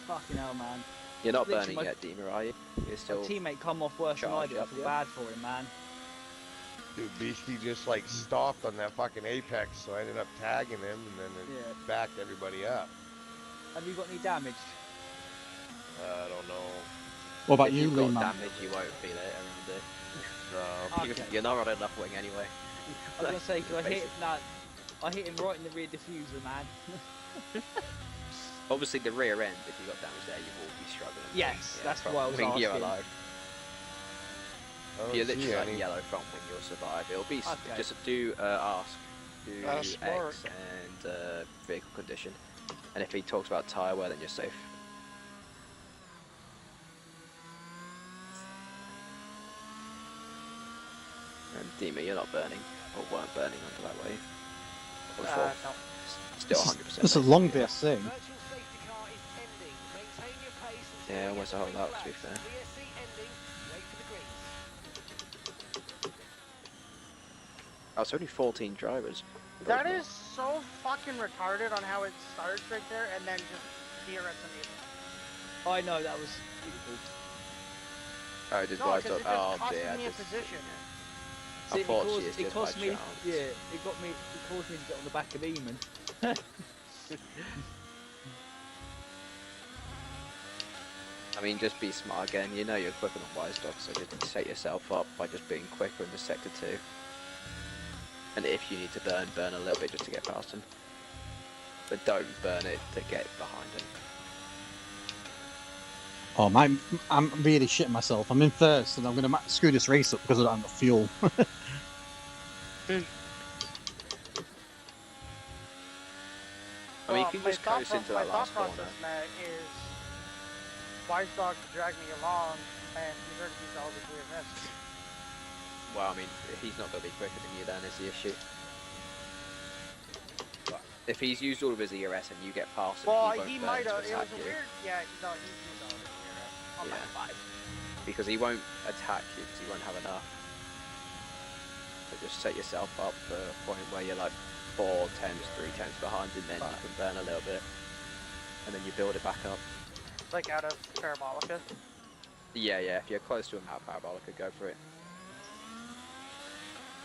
Fucking hell, man. You're not Literally burning my- yet, Deemer, are you? You're My still... teammate come off worse than I charge did. I up, feel yeah. bad for him, man. Dude, Beastie just like stopped on that fucking Apex, so I ended up tagging him and then it Yeah. backed everybody up. Have you got any damage? I don't know. What about if you, you've got Lee, man? damage, you won't feel it around it. No. Okay. You're not running enough wing anyway. I was gonna say, cause I hit Basic. nah, I hit him right in the rear diffuser, man. Obviously, the rear end, if you got damage there, you will be struggling. Yes, that's front what I was wing, you're asking. alive. I don't If you're see literally like any. yellow front wing, you'll survive. It'll be Okay. just do ask, do Ask Mark. X and vehicle condition, and if he talks about tyre wear, then you're safe. And Dima, you're not burning, or weren't burning under that way. Before. No. Still 100%. This is a long VSC. Yeah, almost a whole lot, to be fair. Oh, it's only 14 drivers. That is so fucking retarded on how it starts right there and then just DRS immediately. I know that was beautiful. Oh, it just No, wiped because up. it just Oh cost dear. me a just- position. See, Unfortunately, it's it just cost by me. chance. Yeah, it caused me to get on the back of Eamon. I mean, just be smart again. You know you're quicker than Wise Dog, so just set yourself up by just being quicker in the sector 2. And if you need to burn, burn a little bit just to get past him. But don't burn it to get behind him. Oh, I'm really shitting myself. I'm in first, and I'm going to screw this race up because I don't have enough fuel. I mean, you can my just coast into my that thought last corner. process, Matt, is Wise Dog to drag me along, and he's already used all the DRS. Well, I mean, he's not going to be quicker than you then, is the issue. But if he's used all of his ERS and you get past him, Well, he he won't might burn have. to It was attack a you. weird. Yeah, no, he used all of his ERS on Yeah. that 5. Because he won't attack you because he won't have enough. So just set yourself up for a point where you're like 4 temps, 3 temps behind, and then you can burn a little bit. And then you build it back up. Like out of Parabolica. Yeah, if you're close to him out Parabolica, go for it.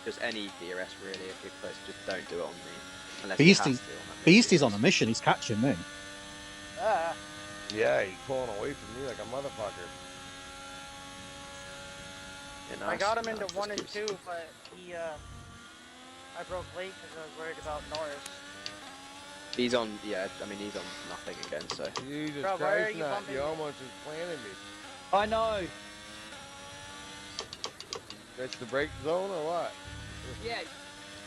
Just any DRS really, if you're close, just don't do it on me. Unless you have to on that Beastie's on a mission, he's catching me. Yeah, he's pulling away from me like a motherfucker. Yeah, I nice. got him into Just 1 and keeps- 2, but he, I broke late because I was worried about Norris. He's on, yeah, I mean, he's on nothing again, so. Jesus Bro, why are Christ, you Matt, bumping you me? almost just planted me. I know. That's the break zone or what? Yeah.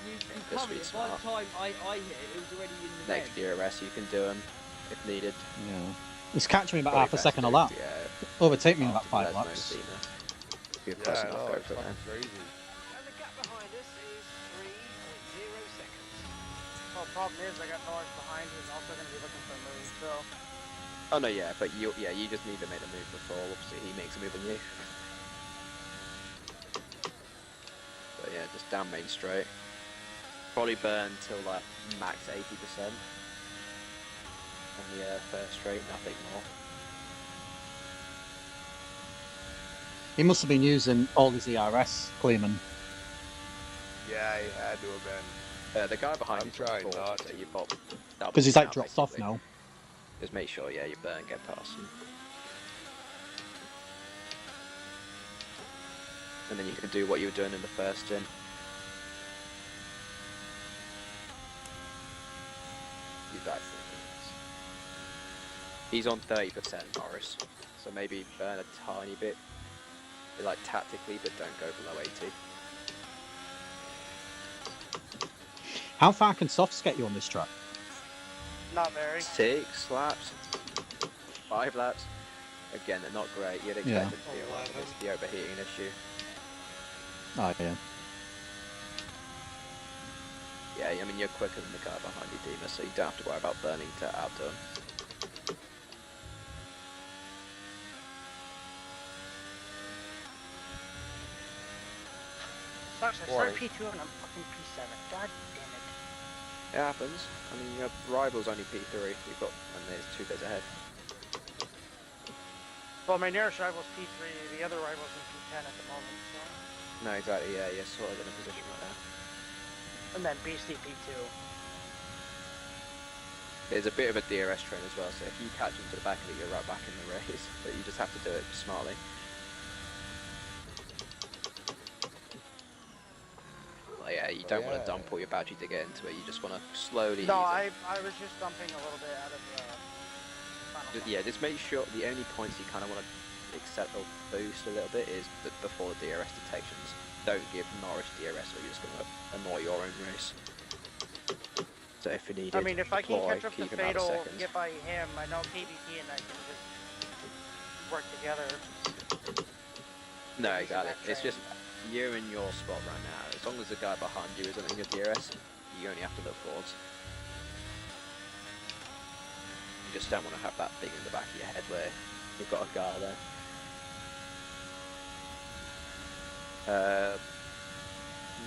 You This covered week's it. By the smart. time I hit it, it was already in the Next red. DRS you can do him if needed. Yeah. He's catching me about Probably half a best second a to, lap. Yeah, Overtake me in about after 5 Lesmo and laps. Cena. If you're Yeah, close I enough, know, go it's for it fucking then. crazy. And the gap behind us is 3.0 seconds. Well, problem is I got Norris behind who's also going to be looking for a move, so. Oh no, yeah, but you just need to make the move before obviously he makes a move on you. But yeah, just down main straight. Probably burn till like max 80% on the first straight, nothing more. He must have been using all his ERS, Kleeman. Yeah, he had to have been. The guy behind I'm you trying forward, not so to. you pop double Because he's like now, dropped off basically. now. Just make sure, yeah, you burn, get past him. And then you can do what you were doing in the first stint. He's back for minutes. He's on 30%, Norris. So maybe burn a tiny bit. Like tactically, but don't go below 80. How far can softs get you on this track? Not very. 6 laps, 5 laps. Again, they're not great. You'd expect Yeah. it to be a lot. It's the overheating issue. Oh, yeah. Yeah, I mean you're quicker than the guy behind you, Dima, so you don't have to worry about burning to outdo him. Sucks, I started P2 and I'm fucking P7. God damn it. It happens. I mean your rival's only P3. You've got, and there's 2 bits ahead. Well, my nearest rival's P3, the other rival's in P10 at the moment, so. No, exactly. Yeah, you're sort of in a position right now. And then Beastie P2. There's a bit of a DRS train as well, so if you catch him to the back of it, you're right back in the race. But you just have to do it smartly. Well, yeah, you don't want to dump all your battery to get into it. You just want to slowly. No, use it. I was just dumping a little bit out of Yeah, just make sure the only points you kind of want to accept or boost a little bit is before the DRS detections. Don't give Norris DRS or you're just going to annoy your own race. So if you need I mean, if I can deploy, catch up to keep him out of Fatal, seconds. get by him, I know KBT and I can just work together. No, Using exactly. that It's train. just you're in your spot right now. As long as the guy behind you isn't in your DRS, you only have to look forwards. You just don't want to have that thing in the back of your head where you've got a guy there.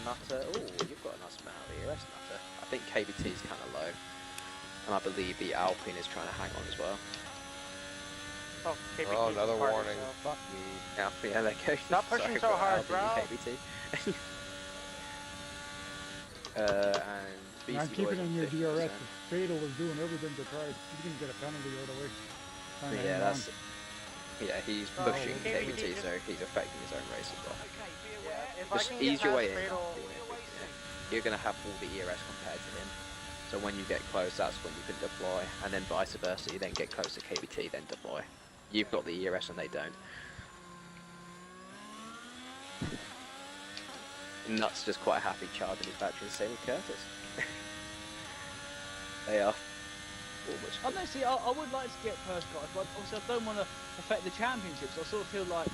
Nutter. Oh, you've got a nice amount of ERS, Nutter. I think KBT is kind of low. And I believe the Alpine is trying to hang on as well. Oh, KBT Oh, another hard, warning. so. Fuck me. Yeah, there goes. Stop pushing Sorry so for hard, Alpine bro. and KBT. And I'm Beastie keeping Boys on your 50%. DRS. Fatal is doing everything to try. He's going to get a penalty right away. Trying to Yeah, hang that's. on. Yeah, he's Oh, pushing KBT KBT, just- so he's affecting his own race as well. Okay, be Yeah, aware. if I Just can ease get your past way in. Fatal, Yeah. You're going to have all the ERS compared to him. So when you get close, that's when you can deploy, and then vice versa. You then get close to KBT, then deploy. You've got the ERS and they don't. Nuts just quite happy charging his battery, same with Curtis. They are almost. I don't see. I would like to get first guys, but obviously I don't want to affect the championships. I sort of feel like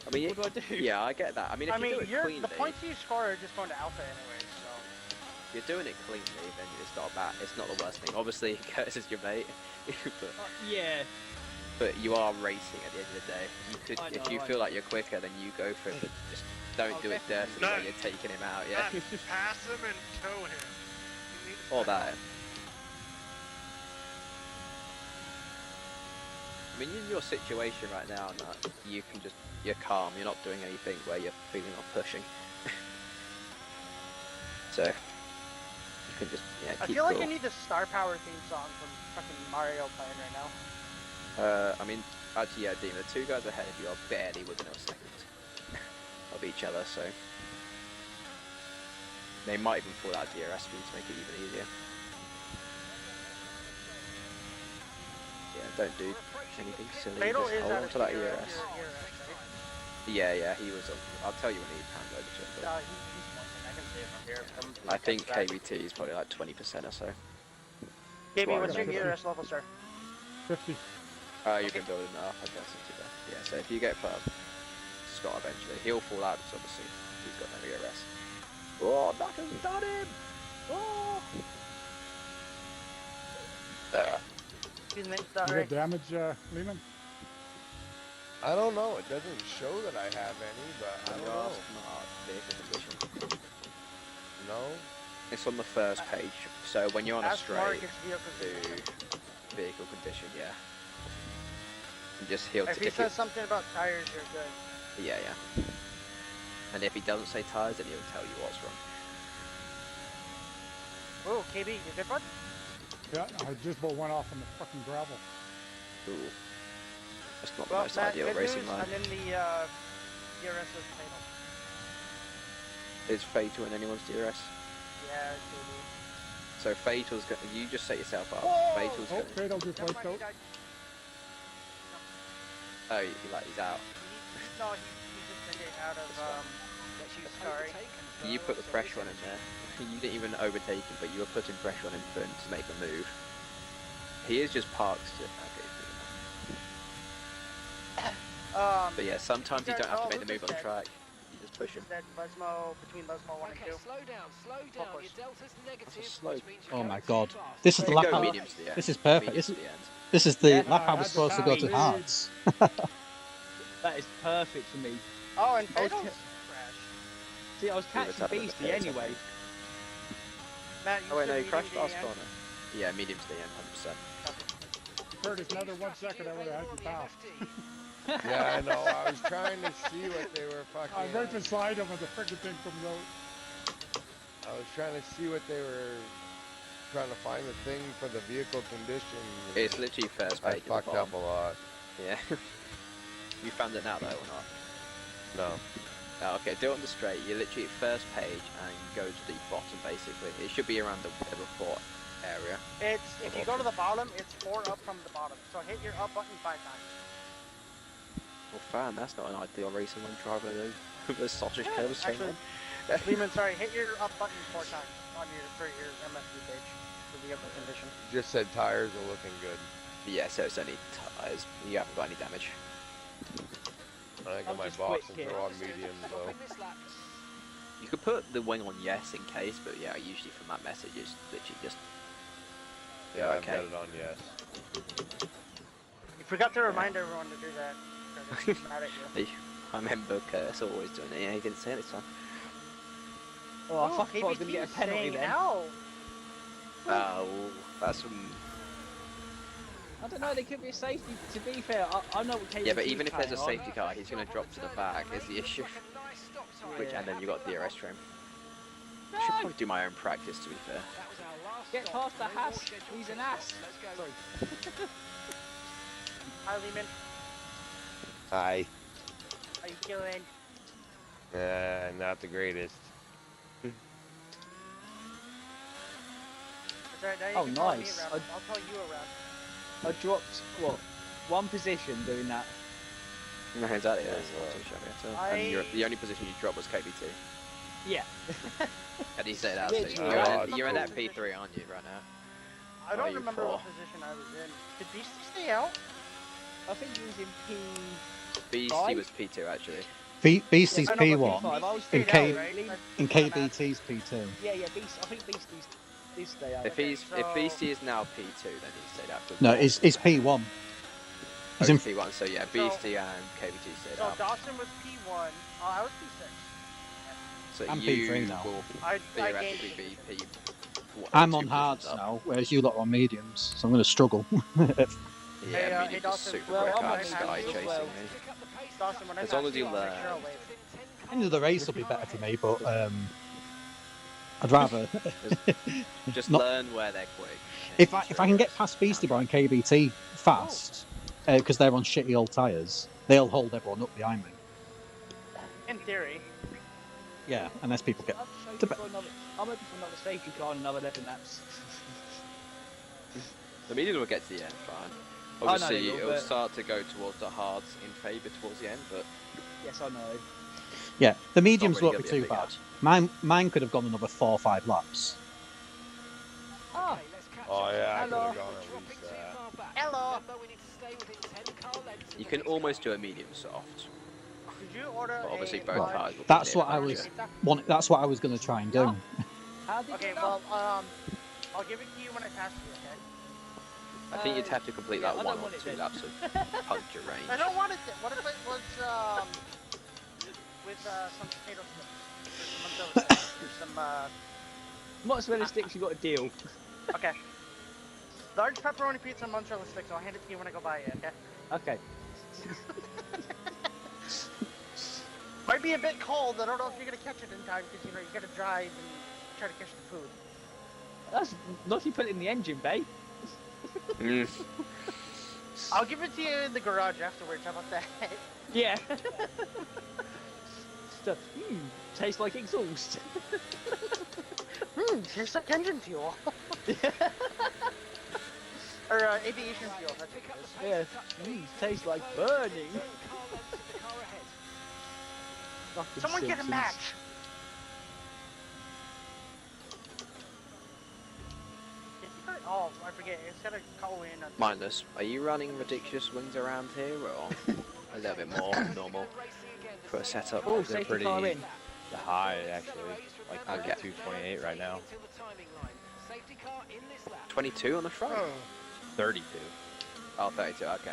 I mean, What do I do? yeah, I get that. I mean, if I mean, you do it cleanly, the points you score are just going to alpha anyway, so. if you're doing it cleanly, then it's not bad. It's not the worst thing. Obviously, Curtis is your mate, but, Yeah. but you are racing at the end of the day. You could, I if know, you I feel know. like you're quicker, then you go for it. But just don't do it dirtily No. while you're taking him out. Yeah, Pass him and tow him. He needs or to- that. I mean, in your situation right now, Nat, you're calm. You're not doing anything where you're feeling like pushing. So you can just I keep feel like cool. I need the Star Power theme song from fucking Mario playing right now. I mean, actually, yeah, Dean, the two guys ahead of you are barely within a second of each other, so they might even fall out DRS for you to make it even easier. Yeah, don't do anything silly. Fatal Just is hold out on of to that your ERS. right? Yeah, he was. I'll tell you when he panned over to it. He's pointing. I can see it from here. I think KVT is probably like 20% or so. KB, Well, what's your okay. ERS level, sir? 50. You've been building it up, I guess, not too bad. Yeah, so if you get past Scott eventually, he'll fall out because obviously he's got no ERS. Oh, Knuckles done him! Oh! Excuse me, You sorry. got damage, Lehman? I don't know. It doesn't show that I have any, but I don't know. Vehicle condition. No. It's on the first page, so when you're on a Ask straight, Marcus vehicle do condition. vehicle condition, yeah. And just he'll If he says something about tires, you're good. yeah. And if he doesn't say tires, then he'll tell you what's wrong. Ooh, KB, you good, bud? Yeah, I just about went off on the fucking gravel. Ooh. That's not the Well, most Matt, ideal good racing news, line. I'm in the DRS of Fatal. Is Fatal in anyone's DRS? Yeah, KB. So Fatal's going you just set yourself up. Whoa! Fatal's Oh, going Fatal just Never wiped mind, out. oh, he's out. No, he just been it out of, sorry. You put the pressure on him there. You didn't even overtake him, but you were putting pressure on him for him to make a move. He is just parked. But yeah, sometimes you don't have to make the move on the track. You just push him. That Lesmo, between Lesmo 1 and 2. Slow down, slow down. Your delta's negative, slow. which means you're Oh going my too god. fast. This is the You lap go out. medium to the end. This is perfect. Medium This to is, the end. this is the Yeah, lap I I was had supposed to the go to time. hards. That is perfect for me. Oh, and I was Fatal's ca- crash. See, I was Yeah, let's catching have a look at Beastie it, anyway. Matt, you Oh wait, said no, he medium crashed to last the end? corner. Yeah, medium to the end, 100%. Curtis, another 1 second, I would have had you pass. Yeah, I know. I was trying to see what they were fucking. I'm right beside him when the freaking thing comes out. I was trying to see what they were trying to find the thing for the vehicle condition. It's literally first I page. at the fucked up bottom. a lot. Yeah. You found it now though, or not? No. Oh, okay, do it on the straight. You're literally at first page and go to the bottom basically. It should be around the report area. It's, if you go to the bottom, it's 4 up from the bottom. So hit your up button 5 times. Well, fan, that's not an ideal racing when driving those sausage curves. Actually, Lehman, sorry, hit your up button 4 times on your, for your MSD page, for vehicle condition. Just said tires are looking good. Yeah, so it's only tires. You haven't got any damage. I got I'm my just box quick and here. throw on mediums though. You could put the wing on yes in case, but yeah, usually from that message it's literally just Yeah, I've okay. got it on yes. You forgot to remind everyone to do that. Curtis, he's mad at you. I remember Curtis always doing it. Yeah, he didn't say it this time. Oh, I Ooh, fucking thought I was going to KBT get a penalty saying then. ow. Oh, that's some. I don't know, there could be a safety. To be fair, I know what KBT Yeah, but even is if there's a playing on. safety car, he's going to drop to the back. Is the issue. Which and then you got DRS trim. I should probably do my own practice to be fair. Get past the Haas. He's an ass. Sorry. Hi, Lehman. Hi. How you doing? Not the greatest. It's alright, now you Oh, can follow me nice. around. I'll tell you around. I dropped, what, 1 position doing that. No, exactly. Yeah, That's not too shabby at all. I- And the only position you dropped was KBT. Yeah. How do you say that? Literally. You're in that P3, aren't you, right now? I Are don't you remember four? what position I was in. Did Beastie stay out? I think he was in P. Beastie was P2 actually. Beastie's Yeah, no, but P1 P5, I was and P5, K right? and KBT's P2. Yeah, Beast. I think Beastie's did stay out. If Beastie is now P2, then he stayed up. No, it's P1. He's in P1, so yeah, Beastie and KBT stayed So up. Dawson was P1. Oh, I was P6. So I'm you P3 now. will I theoretically gained be P. I'm on hards now, whereas you lot are on mediums, so I'm going to struggle. Yeah, Hey, medium is Dawson, super well, quick. I'm I'm on sky medium as chasing well. me. Dawson, when I As long pass as you I'll make learn. sure I'll wave. End of the race will be better for me, but I'd rather Just Not- learn where they're quick. if I can get past Beastie Boy and KBT fast, because they're on shitty old tyres, they'll hold everyone up behind me. In theory. Yeah, unless people get. I'm hoping for another safety car and another 11 laps. The medium will get to the end, fine. I know Obviously, they will, it'll but- start to go towards the hards in favour towards the end, but Yes, I know. Yeah, the mediums really won't be gonna be a too big bad. Mine could have gone another 4 or 5 laps. Ah, Oh yeah, I could Hello. have gone at least that. Hello. you can almost do a medium soft. Did you order But obviously, a both large tyres will be That's near what I the was budget. That's what I was going to try and do. how did Okay, you well, know? I'll give it to you when I pass you, okay? I think you'd have to complete yeah, like I 1 don't or want it 2 then. laps of puncture range. I don't want it. What if it was with some potato sticks or some mozzarella sticks or some Mozzarella sticks, you got a deal. Okay. Large pepperoni pizza and mozzarella sticks. I'll hand it to you when I go buy it. Okay. Okay. Might be a bit cold. I don't know if you're gonna catch it in time because you gotta drive and try to catch the food. That's not if you put it in the engine bay. Mm. I'll give it to you in the garage afterwards. How about that? Yeah. Stuff. Tastes like exhaust. Tastes like engine fuel. Or aviation fuel. That's what it is. Yeah. Tastes like burning. Fucking Someone get a Simpsons. match. Oh, I forget. It's gotta call in. Mindless, are you running ridiculous wings around here, or a little bit more normal for a setup? Oh, They're safety car pretty in. high, actually. Like Okay. 32.28 right now. 22 on the front? 32. Oh, 32, okay.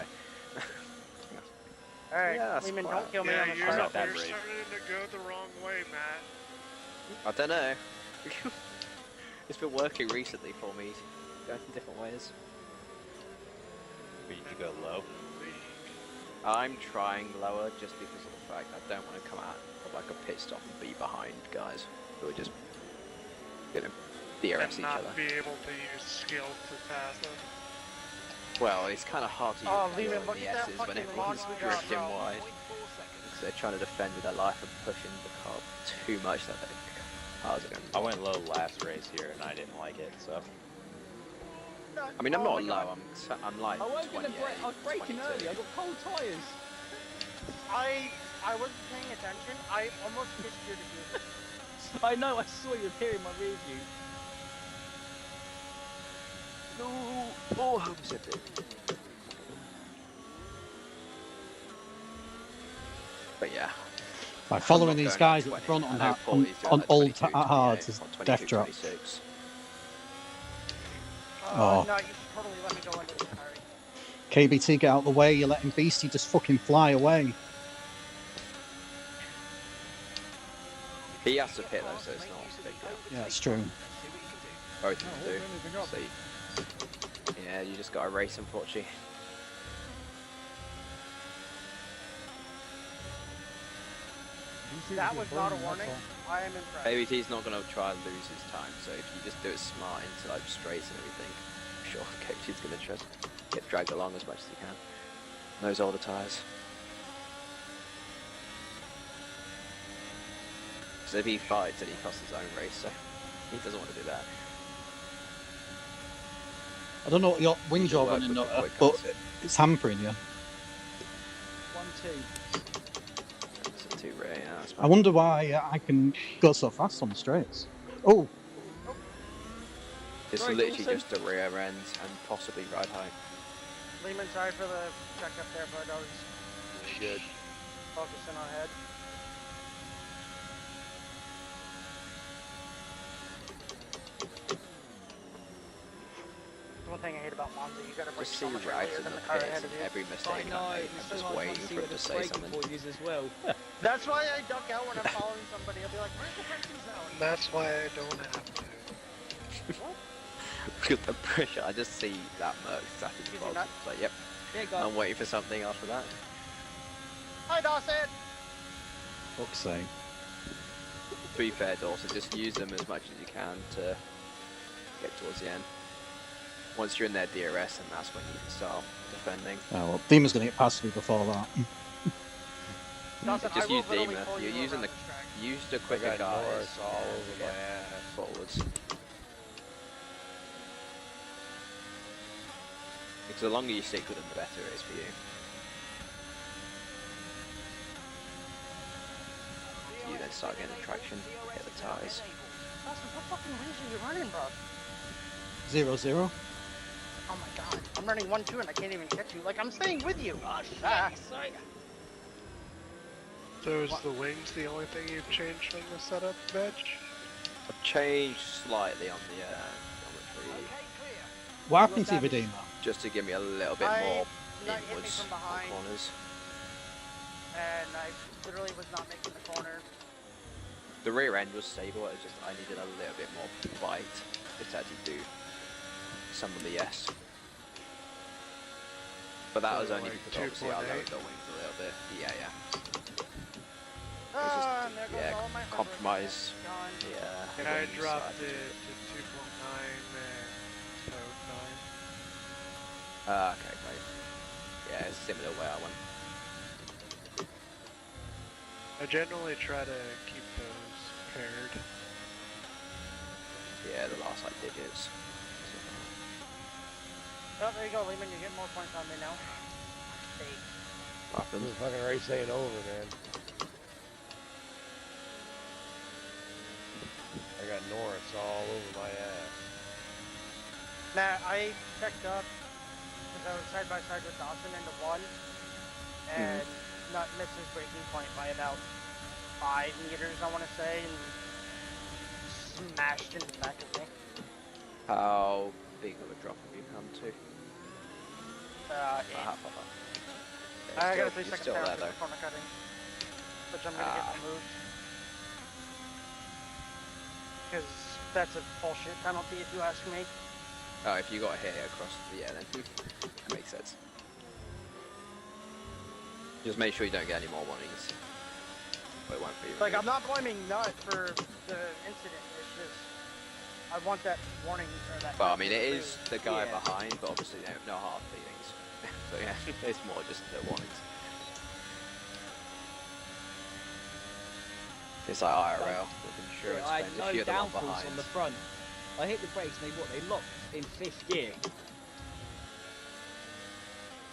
Alright, Yeah, that's Lehman, quite- don't kill me Yeah, on the you're, not front. that you're brave. starting to go the wrong way, Matt. I don't know. It's been working recently for me, going in different ways. But you could go low. I'm trying lower just because of the fact I don't want to come out of like a pit stop and be behind guys who are just gonna DRS And each not other. be able to use skill to pass them. Well, it's kind of hard to use Oh, the Lehman, look at that S's when fucking everyone's launch we got, drifting bro. wide. Because they're trying to defend with their life and pushing the car too much that the cars are going I went low last race here and I didn't like it, so. I mean, I'm Oh not my God. low, I'm like I wasn't gonna 28, break. I was braking 22. early. I got cold tyres. I wasn't paying attention. I almost kissed your defeat. I know. I saw you appear in my rear view. No! Oh, how was it? But yeah. By I'm following not these going guys at at the front 20. on, I know that, Paul is doing on like old 22, hards 28, is or 22, death drop. 26. Oh. No, you should totally let me go into this, Harry. KBT, get out of the way. You're letting Beastie just fucking fly away. He has to pit though, so it's not a big deal. Yeah, it's true. Both of No, them hold anything do. up. So, yeah, you just got to race, unfortunately. That was not a warning. I am impressed. ABT's not going to try and lose his time, so if you just do it smart into like straights and everything, I'm sure KBT's going to try to get dragged along as much as he can. Those older tyres. So if he fights, then he costs his own race, so he doesn't want to do that. I don't know what your wings you're Work running, with the Nutter, quick but cars. it's hampering you. 1-2. It's a 2 rare, yeah, that's I wonder why I can go so fast on the straights. Oh, It's Right, literally also- just a rear end and possibly ride height. Lehman, sorry for the check up there, but I was Good. focusing on head. One thing I hate about Monza, you gotta break Just so see much right earlier in than the the car pits ahead and of you. every mistake I know, I make, it's I'm so just hard waiting to see for where him to the say braking something. point is as well. That's why I duck out when I'm following somebody. I'll be like, where's the braking zone? That's why I don't have to. Because the pressure, I just see that Merc starting to Excuse me, box. Matt. It's like, yep, Yeah, go. I'm waiting for something after that. Hi, Dawson! Fuck's sake. To be fair, Dawson, just use them as much as you can to get towards the end. Once you're in their DRS, and that's when you can start defending. Oh well, Demon's gonna get past me before that. Dawson, Just I will use literally Dima. pull You're you using around the this track. use the I quicker got guys Norris all to over my get ass. forwards. Because the longer you stick with them, the better it is for you. You then start getting the traction, get the tyres. Dawson, what fucking lanes are you running, bro? 0-0. Oh my god. I'm running 1-2 and I can't even catch you. Like, I'm staying with you. Oh, Ah. So is the wings the only thing you've changed from the setup, Mitch? I've changed slightly on the geometry, What happened to you, Redeemer? just to give me a little bit I more not hit me inwards from on behind, corners. and I literally was not making the corner. The rear end was stable, it was just I needed a little bit more bite to actually do some of the yes. But that So was only like because obviously I 2.8? lowered the wings a little bit. Yeah, yeah. Ah, and there goes yeah, all my hard work. compromise. Gone. Yeah. And I wings dropped side. it to 2.9 and so 9. Okay, great. Yeah, it's similar where I went. I generally try to keep those paired. Yeah, the last like digits. Oh, there you go, Lehman. You're getting more points on me now. 8. Happened. This fucking race ain't over, man. I got Norris all over my ass. Matt, I checked up because I was side by side with Dawson into 1, and not missed his braking point by about 5 meters, I want to say, and smashed into the back of me. How big of a drop have you come to? 8. Yeah, I got a still- 3 you're second still there penalty though. for corner cutting, which I'm gonna get removed. Because that's a bullshit penalty, if you ask me. Oh, if you got hit across the then that makes sense. Just make sure you don't get any more warnings. But it won't be. Like, I'm not blaming Nut for the incident. It's just I want that warning or that. Well, I mean, it is removed. the guy Yeah. behind, but obviously no hard feelings. So yeah, it's more just the warnings. It's like IRL with insurance. I had claims, no if you're the one downforce behind. on the front. I hit the brakes and they locked in 5th gear.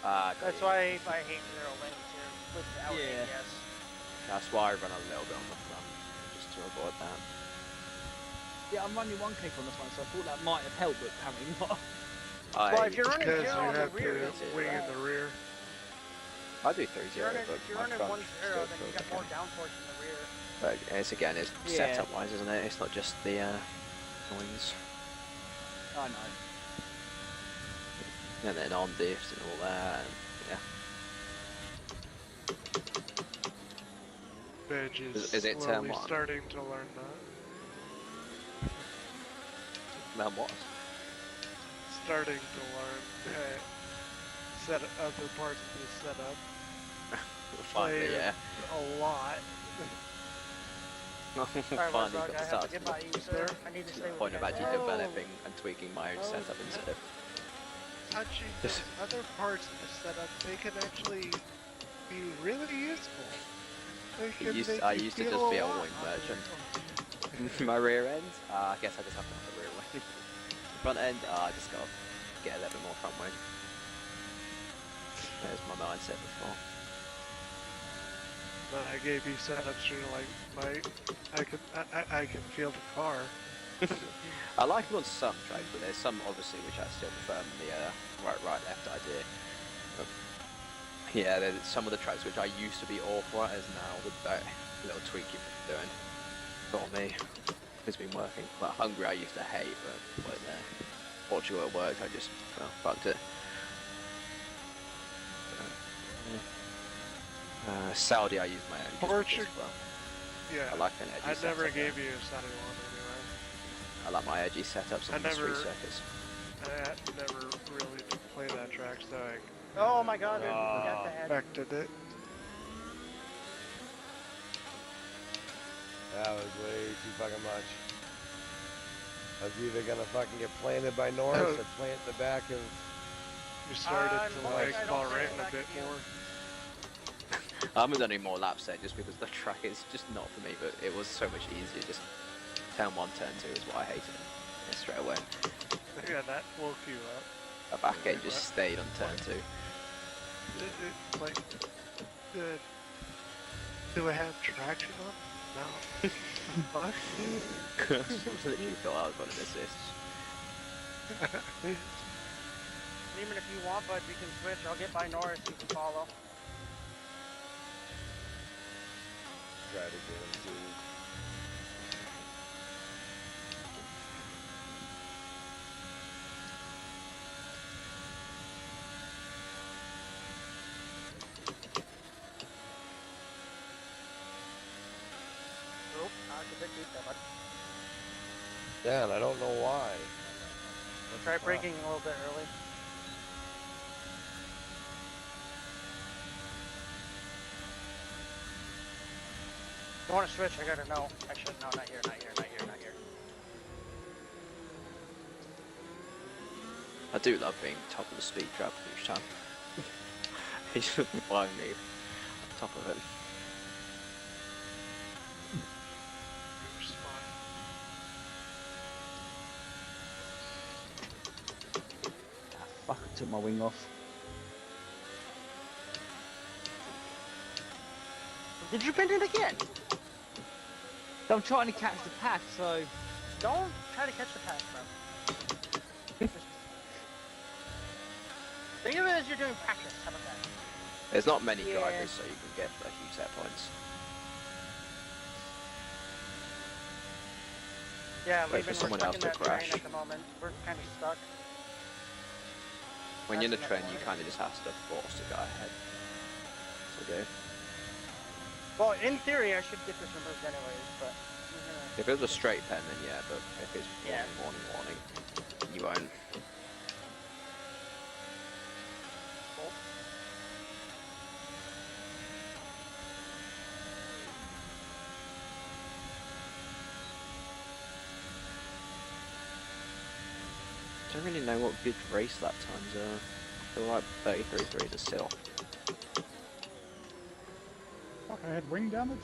That's why I hate 0 lanes here without Yeah. ABS. That's why I run a little bit on the front, just to avoid that. Yeah, I'm running 1 click on the front, so I thought that might have helped, but apparently not. Well, if you're running Because 0 you on the have rear, to it's wing in bad. the rear. I do 3-0, but If you're my running front 1-0, still then you feels got okay. more downforce in the rear. But it's again, it's Yeah. setup wise, isn't it? It's not just the wings. I know. And then on diffs and all that, and yeah. Veg Is it turn slowly 1? starting to learn that. Man, what? Starting to learn set other parts of the setup. Finally, Play yeah. a lot. Sorry, Finally Watchdog, got I have started to get by you, sir. I need to stay with point you. of actually Oh. developing and tweaking my own setup instead of Touching Just- those other parts of the setup, they can actually be really useful. They can make I you used to feel just be a alive. wing merchant. My rear end, I guess I just have to have the rear wing. Front end, I just got to get a little bit more front wing. There's my mindset before. But I gave you setups, you're like, Mike, I can feel the car. I like it on some tracks, but there's some obviously which I still prefer the right left idea. Yeah, some of the tracks which I used to be awful at is now with that little tweak you've been doing. For me, it's been working. Well, Hungary I used to hate, but wasn't there. Portugal at work, I just fucked it. Saudi I use my own. Portugal. Well. Yeah. I like an edgy I never setup gave there. you a Saudi one anyway. I like my edgy setups on the street circuits. I never really play that track, so I. Oh my god, I forgot the head. Affected it. That was way too fucking much. I was either gonna fucking get planted by Norris or plant the back of. You started to like Bahrain a bit more. I haven't done any more laps there just because the track is just not for me, but it was so much easier. Just turn 1, turn 2 is what I hated straight away. Yeah, that woke you up. The back end just stayed on turn 2. Like, do I have traction on? No. What? Literally thought I was going to assist. Even if you want, bud, we can switch. I'll get by Norris, you can follow. Try to get him to. Nope, that's a bit deep there, bud. Yeah, and I don't know why. Try braking a little bit early. You want to switch? I gotta know. Actually, no, not here, not here, not here, not here. I do love being top of the speed trap each time. He's flying me on top of it. Fuck, I took my wing off. Did you pin it again? I'm trying to catch the pack, so... Don't try to catch the pack, bro. Think of it as you're doing practice. How about that? There's not many drivers, so you can get a huge set points. Yeah, Wait for we're someone stuck else in to that crash. train at the moment. We're kind of stuck. When you're in the That's train, another you one. kind of just have to force the guy ahead. So do. Well, in theory, I should get this removed anyways, but... If it was a straight pen, then yeah, but if it's Yeah. warning, you won't. I don't really know what good race lap times are. I feel like 33.3 is still. Fuck, I had wing damage?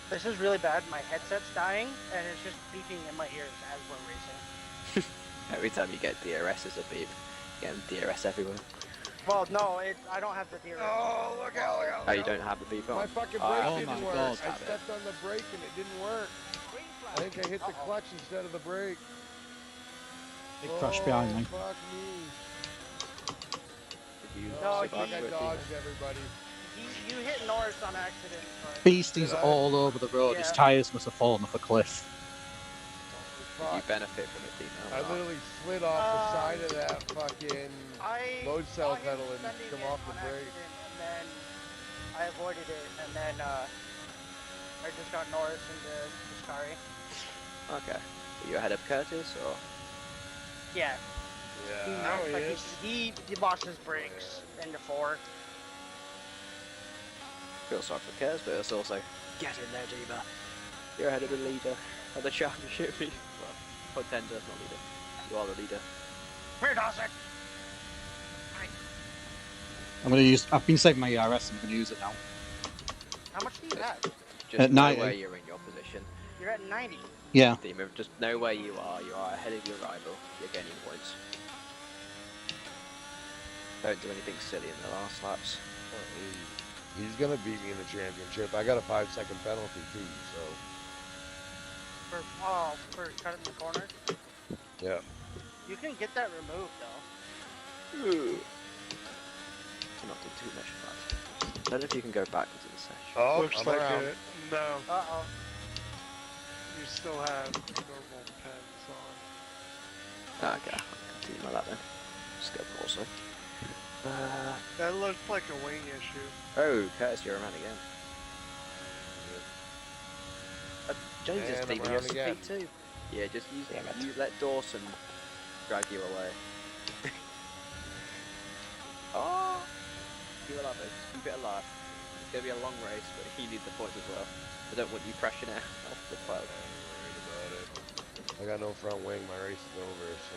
This is really bad. My headset's dying, and it's just beeping in my ears as we're racing. Every time you get DRS as a beep, you get DRS everywhere. Well, no, I don't have the DRS. Oh, look out, look out. Oh, you don't have the beep on? My fucking Oh, brake oh didn't my work. God. I stepped on the brake and it didn't work. I think I hit the clutch instead of the brake. It crashed behind me. Fuck me. No, I think I dodged everybody. You hit Norris on accident. But... Beasties all over the road. His Yeah. tyres must have fallen off a cliff. Did you Fuck. benefit from the female? I literally slid off the side of that fucking load cell saw him pedal and sending come it off the on brake. accident, and then I avoided it, and then I just got Norris into Scary. Okay. Are you ahead of Curtis, or? Yeah. Yeah. Now he Like is. he lost his brakes into 4. Feel sorry for Curtis, but it's also, get in there, Diva. You're ahead of the leader of the championship. Well, contender, not leader. You are the leader. Where Dawson? I've been saving my ERS, I'm gonna use it now. How much do you have? Just At know 90. where you're in your position. You're at 90. Yeah. Demon, just know where you are ahead of your rival, you're gaining points. Don't do anything silly in the last laps. He's gonna beat me in the championship. I got a 5-second penalty too, so. for cutting the corner. Yeah. You can get that removed though. Cannot do too much of that. I don't know if you can go backwards in the session. Oh, Looks I'm like around. it. No, Uh-oh. you still have normal pens on. Okay, I'll continue like that then. Just go also. That looked like a wing issue. Oh, Curtis, you're around again. Jesus, And I'm leaving around your again. speed too. Yeah, just use you let Dawson drag you away. Oh, you alive, it. Keep it alive. It's gonna be a long race, but he needs the points as well. I don't want you crashing out off the cloud. I got no front wing. My race is over. So.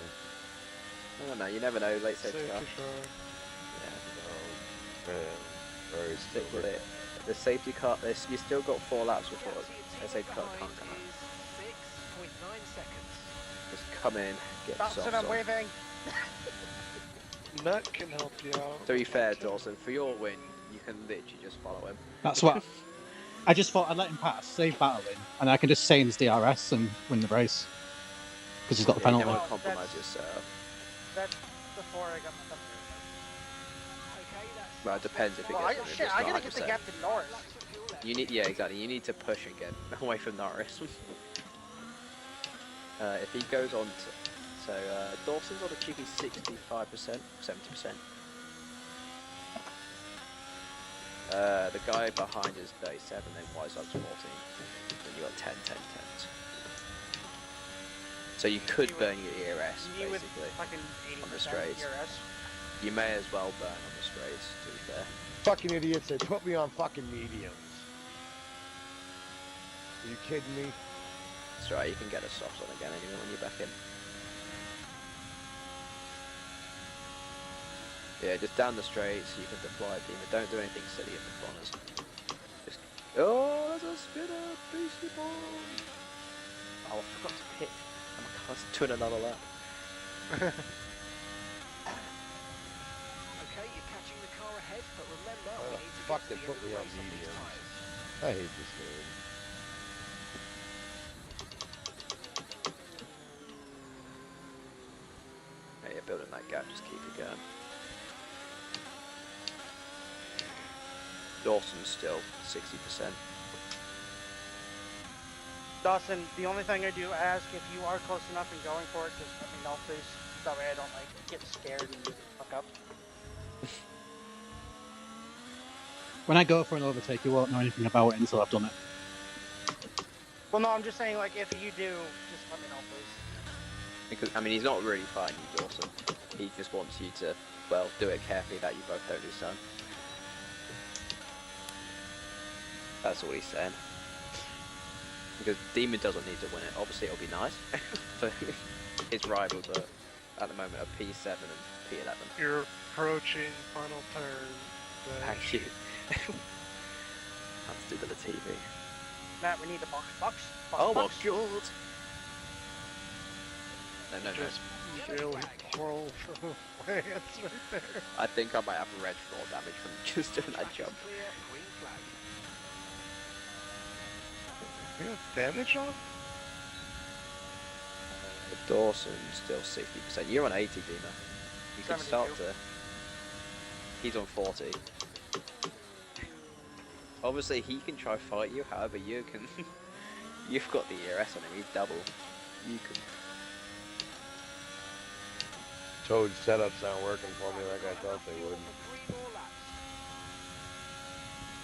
Oh no, you never know. Late safety car. Safety car. Man, race is Stick with over. it. The safety car. You still got 4 laps before the safety car can't come out. 6.9 seconds. Just come in, get Dawson, soft I'm on. waving. Nut can help you out. To be fair, Dawson, for your win, you can literally just follow him. That's what I just thought I'd let him pass, save battling, and I can just stay in his DRS and win the race because he's got the Yeah, you penalty. don't want to compromise yourself. That's before I got my thumbs. Well, it depends if it Well, gets removed. It's I not gotta get the 100%. gap to Norris. You need, yeah, exactly. You need to push and get away from Norris. If he goes on to, Dawson's on a cheeky 65%, 70%. The guy behind is 37, then Wiseup's 14. Then you got 10, 10, 10s. So you could burn your ERS basically on the straights. You may as well burn on the straights, to be fair. Fucking idiots! They put me on fucking mediums. Are you kidding me? That's right. You can get a soft on again anyway when you're back in. Yeah, just down the straight so you can deploy a beamer. Don't do anything silly in the corners. Just... Oh, there's a spinner! Beastie bomb! Oh, I forgot to pit. Oh my god, I was doing another lap. Okay, you're catching the car ahead, but remember, we need to Fuck, get they to put the me end on of the race on these mediums. tyres. I hate this game. Yeah, you're building that gap, just keep it going. Dawson's still 60%. Dawson, the only thing I do ask, if you are close enough and going for it, just let me know, please. That way I don't like get scared and fuck up. When I go for an overtake, you won't know anything about it until I've done it. Well, no, I'm just saying, like, if you do, just let me know, please. Because, I mean, he's not really fighting you, Dawson. He just wants you to, well, do it carefully that you both don't lose time. That's all he's saying. Because Demon doesn't need to win it. Obviously, it'll be nice for his rivals at the moment are P7 and P11. You're approaching final turn. Thank you. Have to do with the TV. Matt, we need the box. Oh my box. god! No. Just really roll from Lance right there. I think I might have red floor damage from just doing that jump. You have damage on? Dawson's still 60%. You're on 80, Dima. You can 72. start to... He's on 40. Obviously, he can try fight you, however you can... You've got the ERS on him, he's double. You can... Toad's setups aren't working for me like I thought they would.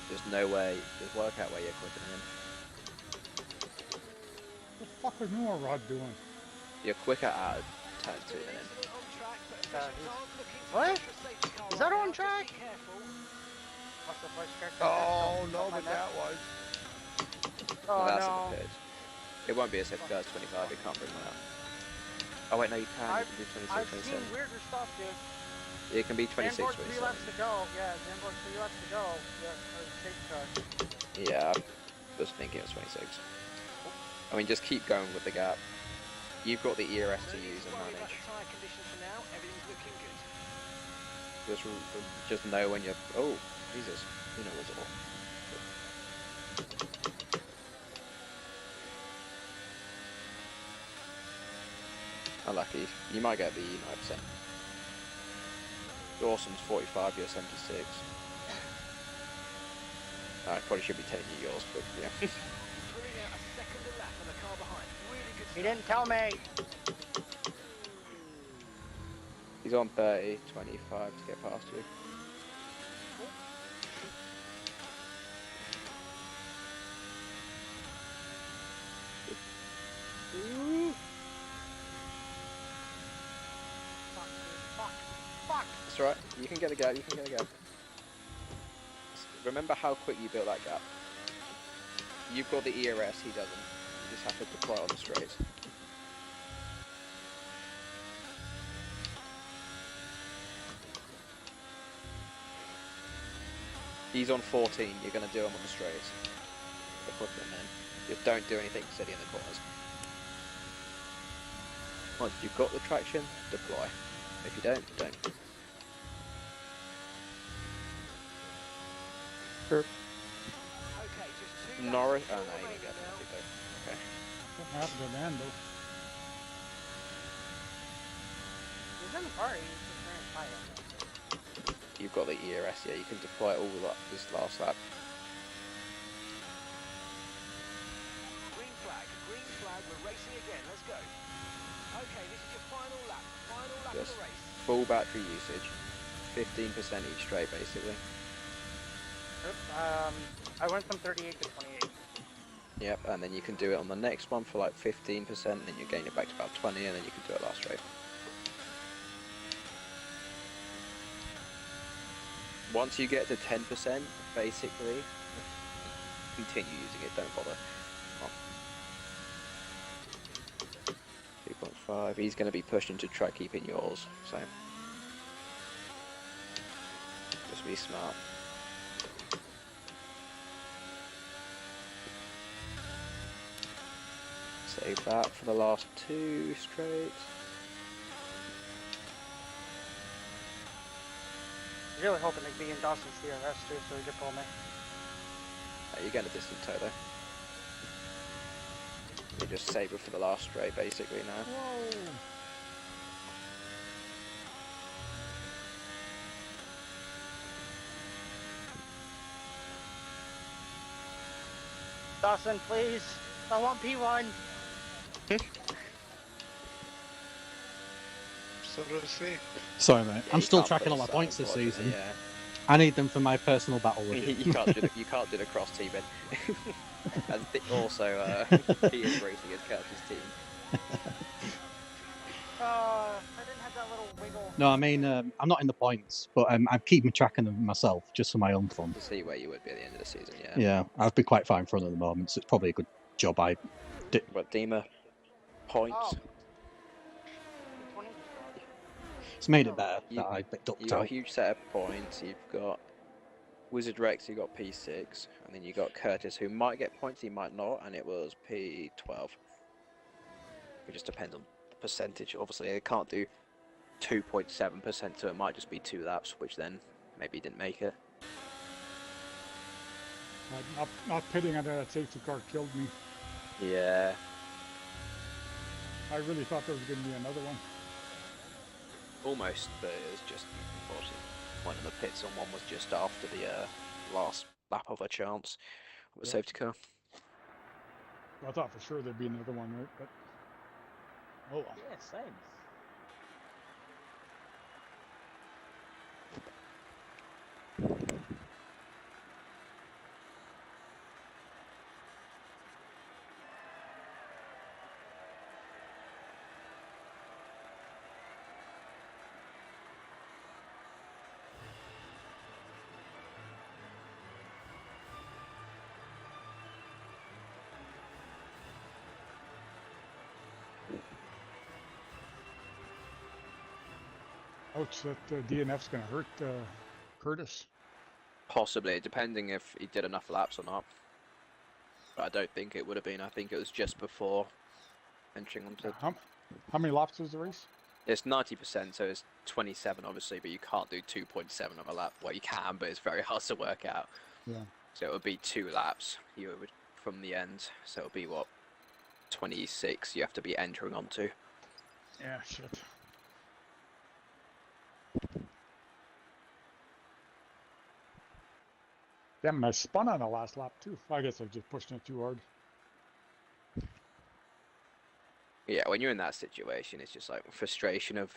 There's no way... Just work out where you're quicker than him. What the fuck is Rod doing? You're quicker out of turn 2 than him. What? Is that on track? Oh no, but that was. Oh That's no. a bit. It won't be a safety car, it's 25, you can't bring one out. Oh wait, no you can, you can do 26, I've 27. seen weirder stuff, dude. It can be 26, Zandvoort 3 laps 27. to go. Yeah, Zandvoort 3 laps to go. Yeah, or safety car. Yeah, I was thinking it was 26. I mean, just keep going with the gap. You've got the ERS to use and manage. Just know when you're... Oh, Jesus. You know what's all. Unlucky. You might get the 9%. Dawson's 45, you're 76. I probably should be telling you yours, but yeah. Pulling out a second a lap and a car behind. Really good He stuff. didn't tell me. He's on 30, 25 to get past you. Fuck. That's right. You can get a gap. You can get a gap. Remember how quick you built that gap. You've got the ERS. He doesn't. You just have to deploy on the straight. He's on 14. You're going to do him on the straights. Put him in. You don't do anything steady in the corners. Once you've got the traction, deploy. If you don't, don't. Okay, just two Norris. laps Oh no, you remaining didn't now. get it. Okay. What happened to Nando? He's in the party. He's just very quiet. You've got the ERS. Yeah, you can deploy all that this last lap. Green flag, we're racing again, let's go. Okay, this is your final lap of Just the race. full battery usage. 15% each straight, basically. I went from 38 to 28. Yep, and then you can do it on the next one for like 15%, then you gain it back to about 20, and then you can do it last straight. Once you get to 10%, basically, continue using it, don't bother. 2.5, he's going to be pushing to try keeping yours, so just be smart. Save that for the last 2 straight. Really hoping to be in Dawson's DRS too, so he could pull me. You're getting a distant toe though. You just save it for the last straight basically now. Whoa! Dawson, please. I want P1. So does he. Sorry, mate. Yeah, I'm you still can't tracking put all my it points this unfortunately, season. Yeah. I need them for my personal battle with you. you can't do the cross teaming. And also, he is racing his Couch's team. I didn't have that little wiggle. No, I mean, I'm not in the points, but I'm keeping track of them myself, just for my own fun. To see where you would be at the end of the season, yeah. Yeah, I've been quite far in front at the moment, so it's probably a good job I did. But Dima, points. Oh. 20? It's made it better that I ducked You got a out. huge set of points. You've got Wizard Rex, you got P6, and then you got Curtis, who might get points, he might not, and it was P12. It just depends on the percentage. Obviously, they can't do 2.7%, so it might just be 2 laps, which then maybe didn't make it. Not pitting under that safety car killed me. Yeah. I really thought there was going to be another one. Almost, but it was just unfortunately one in the pits and one was just after the last lap of a chance of a safety car. I thought for sure there'd be another one, right? But oh well. Yeah, same. Ouch, that DNF's going to hurt Curtis. Possibly, depending if he did enough laps or not. But I don't think it would have been. I think it was just before entering onto. How many laps was the race? It's 90%, so it's 27 obviously, but you can't do 2.7 of a lap. Well, you can, but it's very hard to work out. Yeah. So it would be 2 laps you would from the end. So it would be what, 26 you have to be entering onto. Yeah, shit. Damn, I spun on the last lap too. I guess I just pushed it too hard. Yeah, when you're in that situation, it's just like frustration of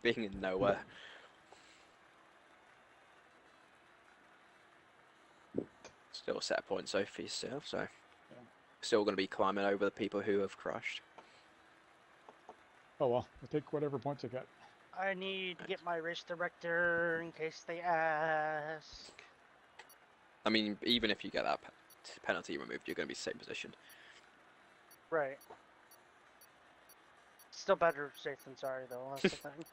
being in nowhere. Still set points though for yourself, so still going to be climbing over the people who have crashed. Oh well, I'll take whatever points I get. I need to get my race director in case they ask. I mean, even if you get that penalty removed, you're going to be same position. Right. Still better safe than sorry, though. That's the thing.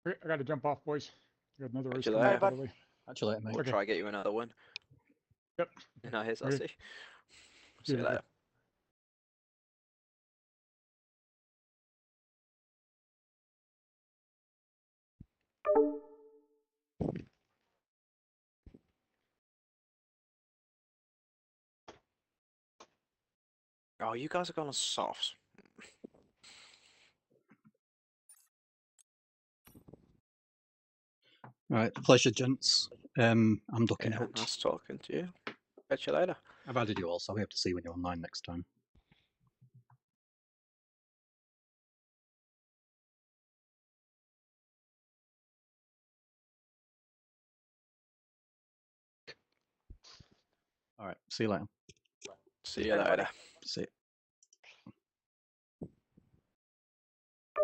Okay, I got to jump off, boys. Got another race Catch you coming later. up, by the way. Catch you later, mate. We'll try to get you another one. Yep. No, here's Okay. I'll see. See you later. Oh, you guys are going on softs. Right, pleasure, gents. I'm ducking Yeah, out. nice talking to you. Catch you later. I've added you all, so we have to see when you're online next time. All right, see you later. See you later. See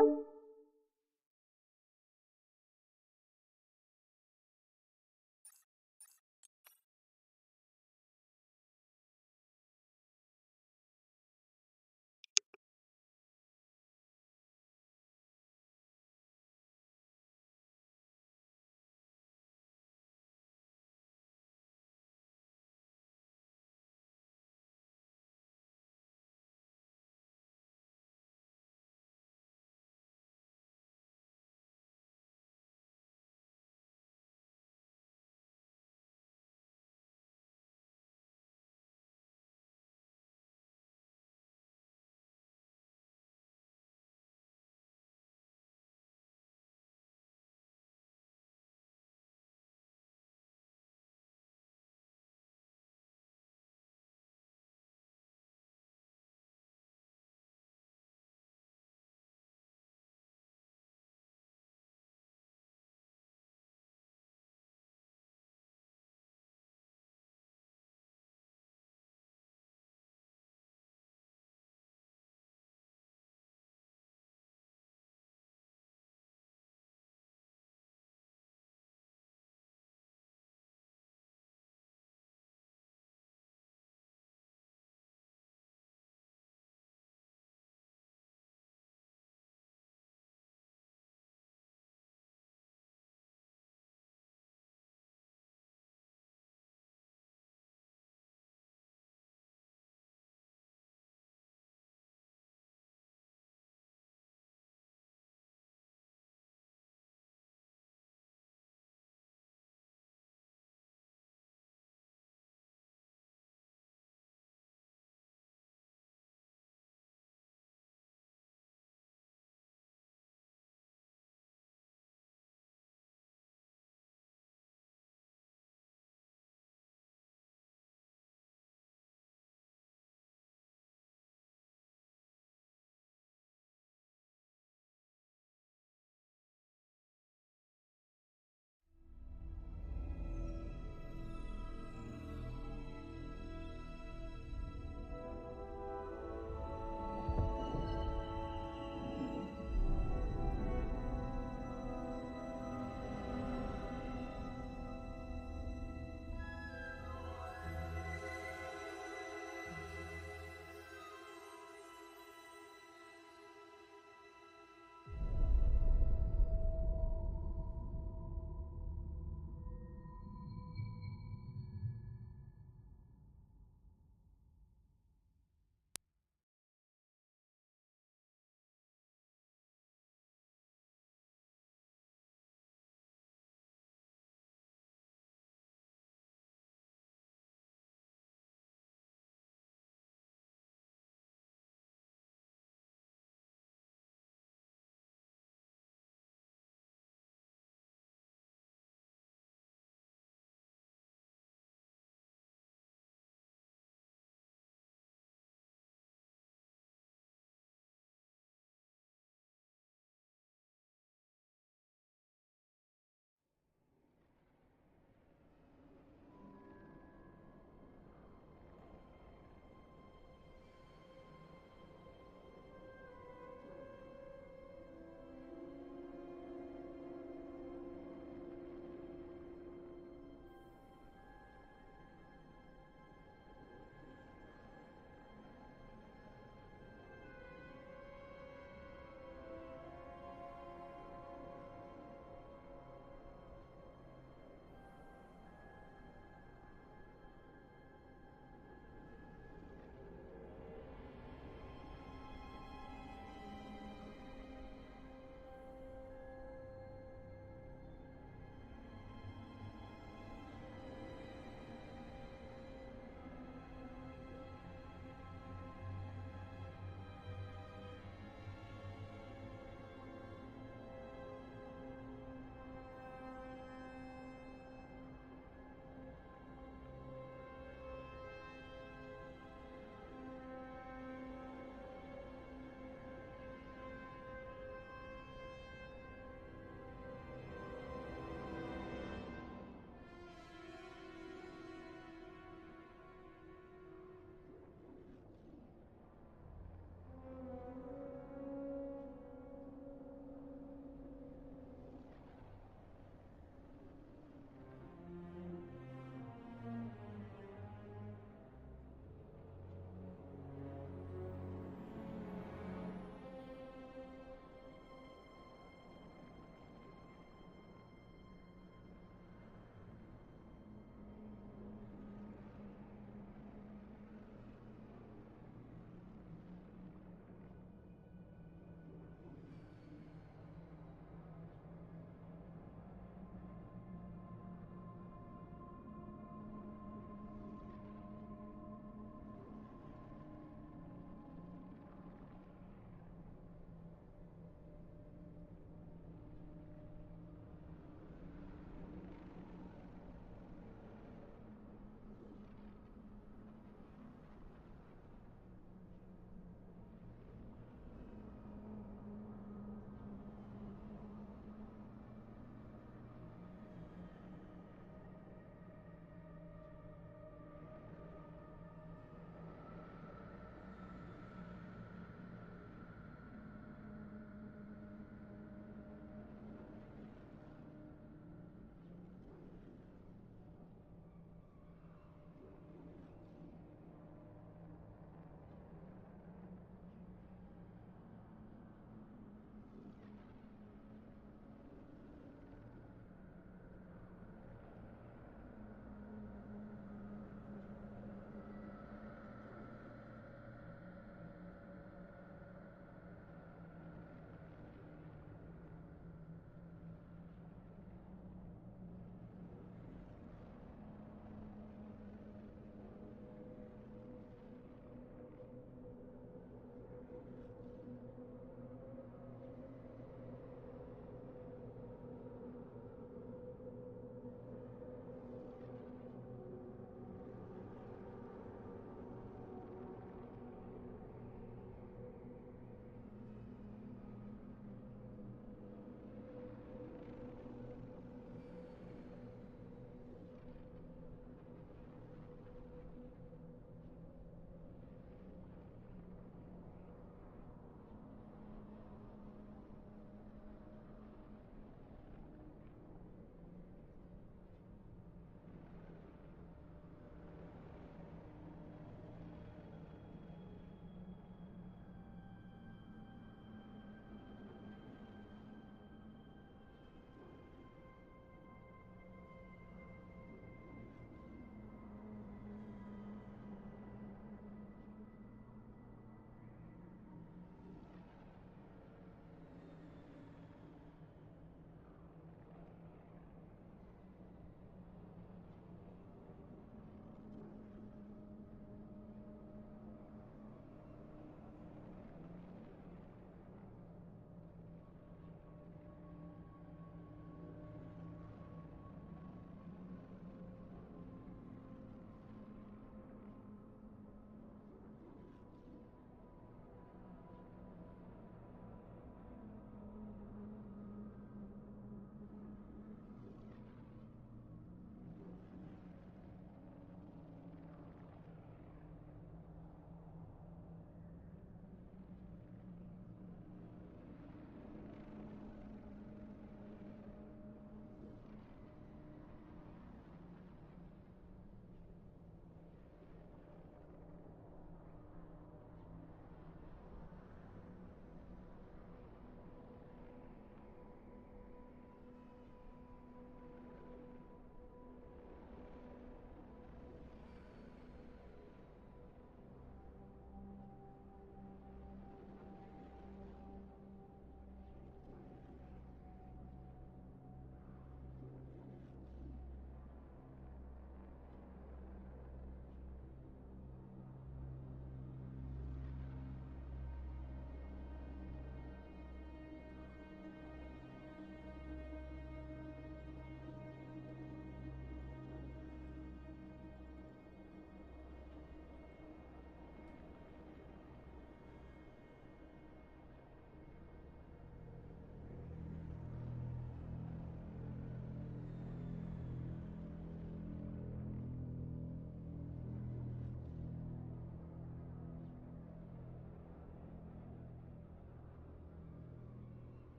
you.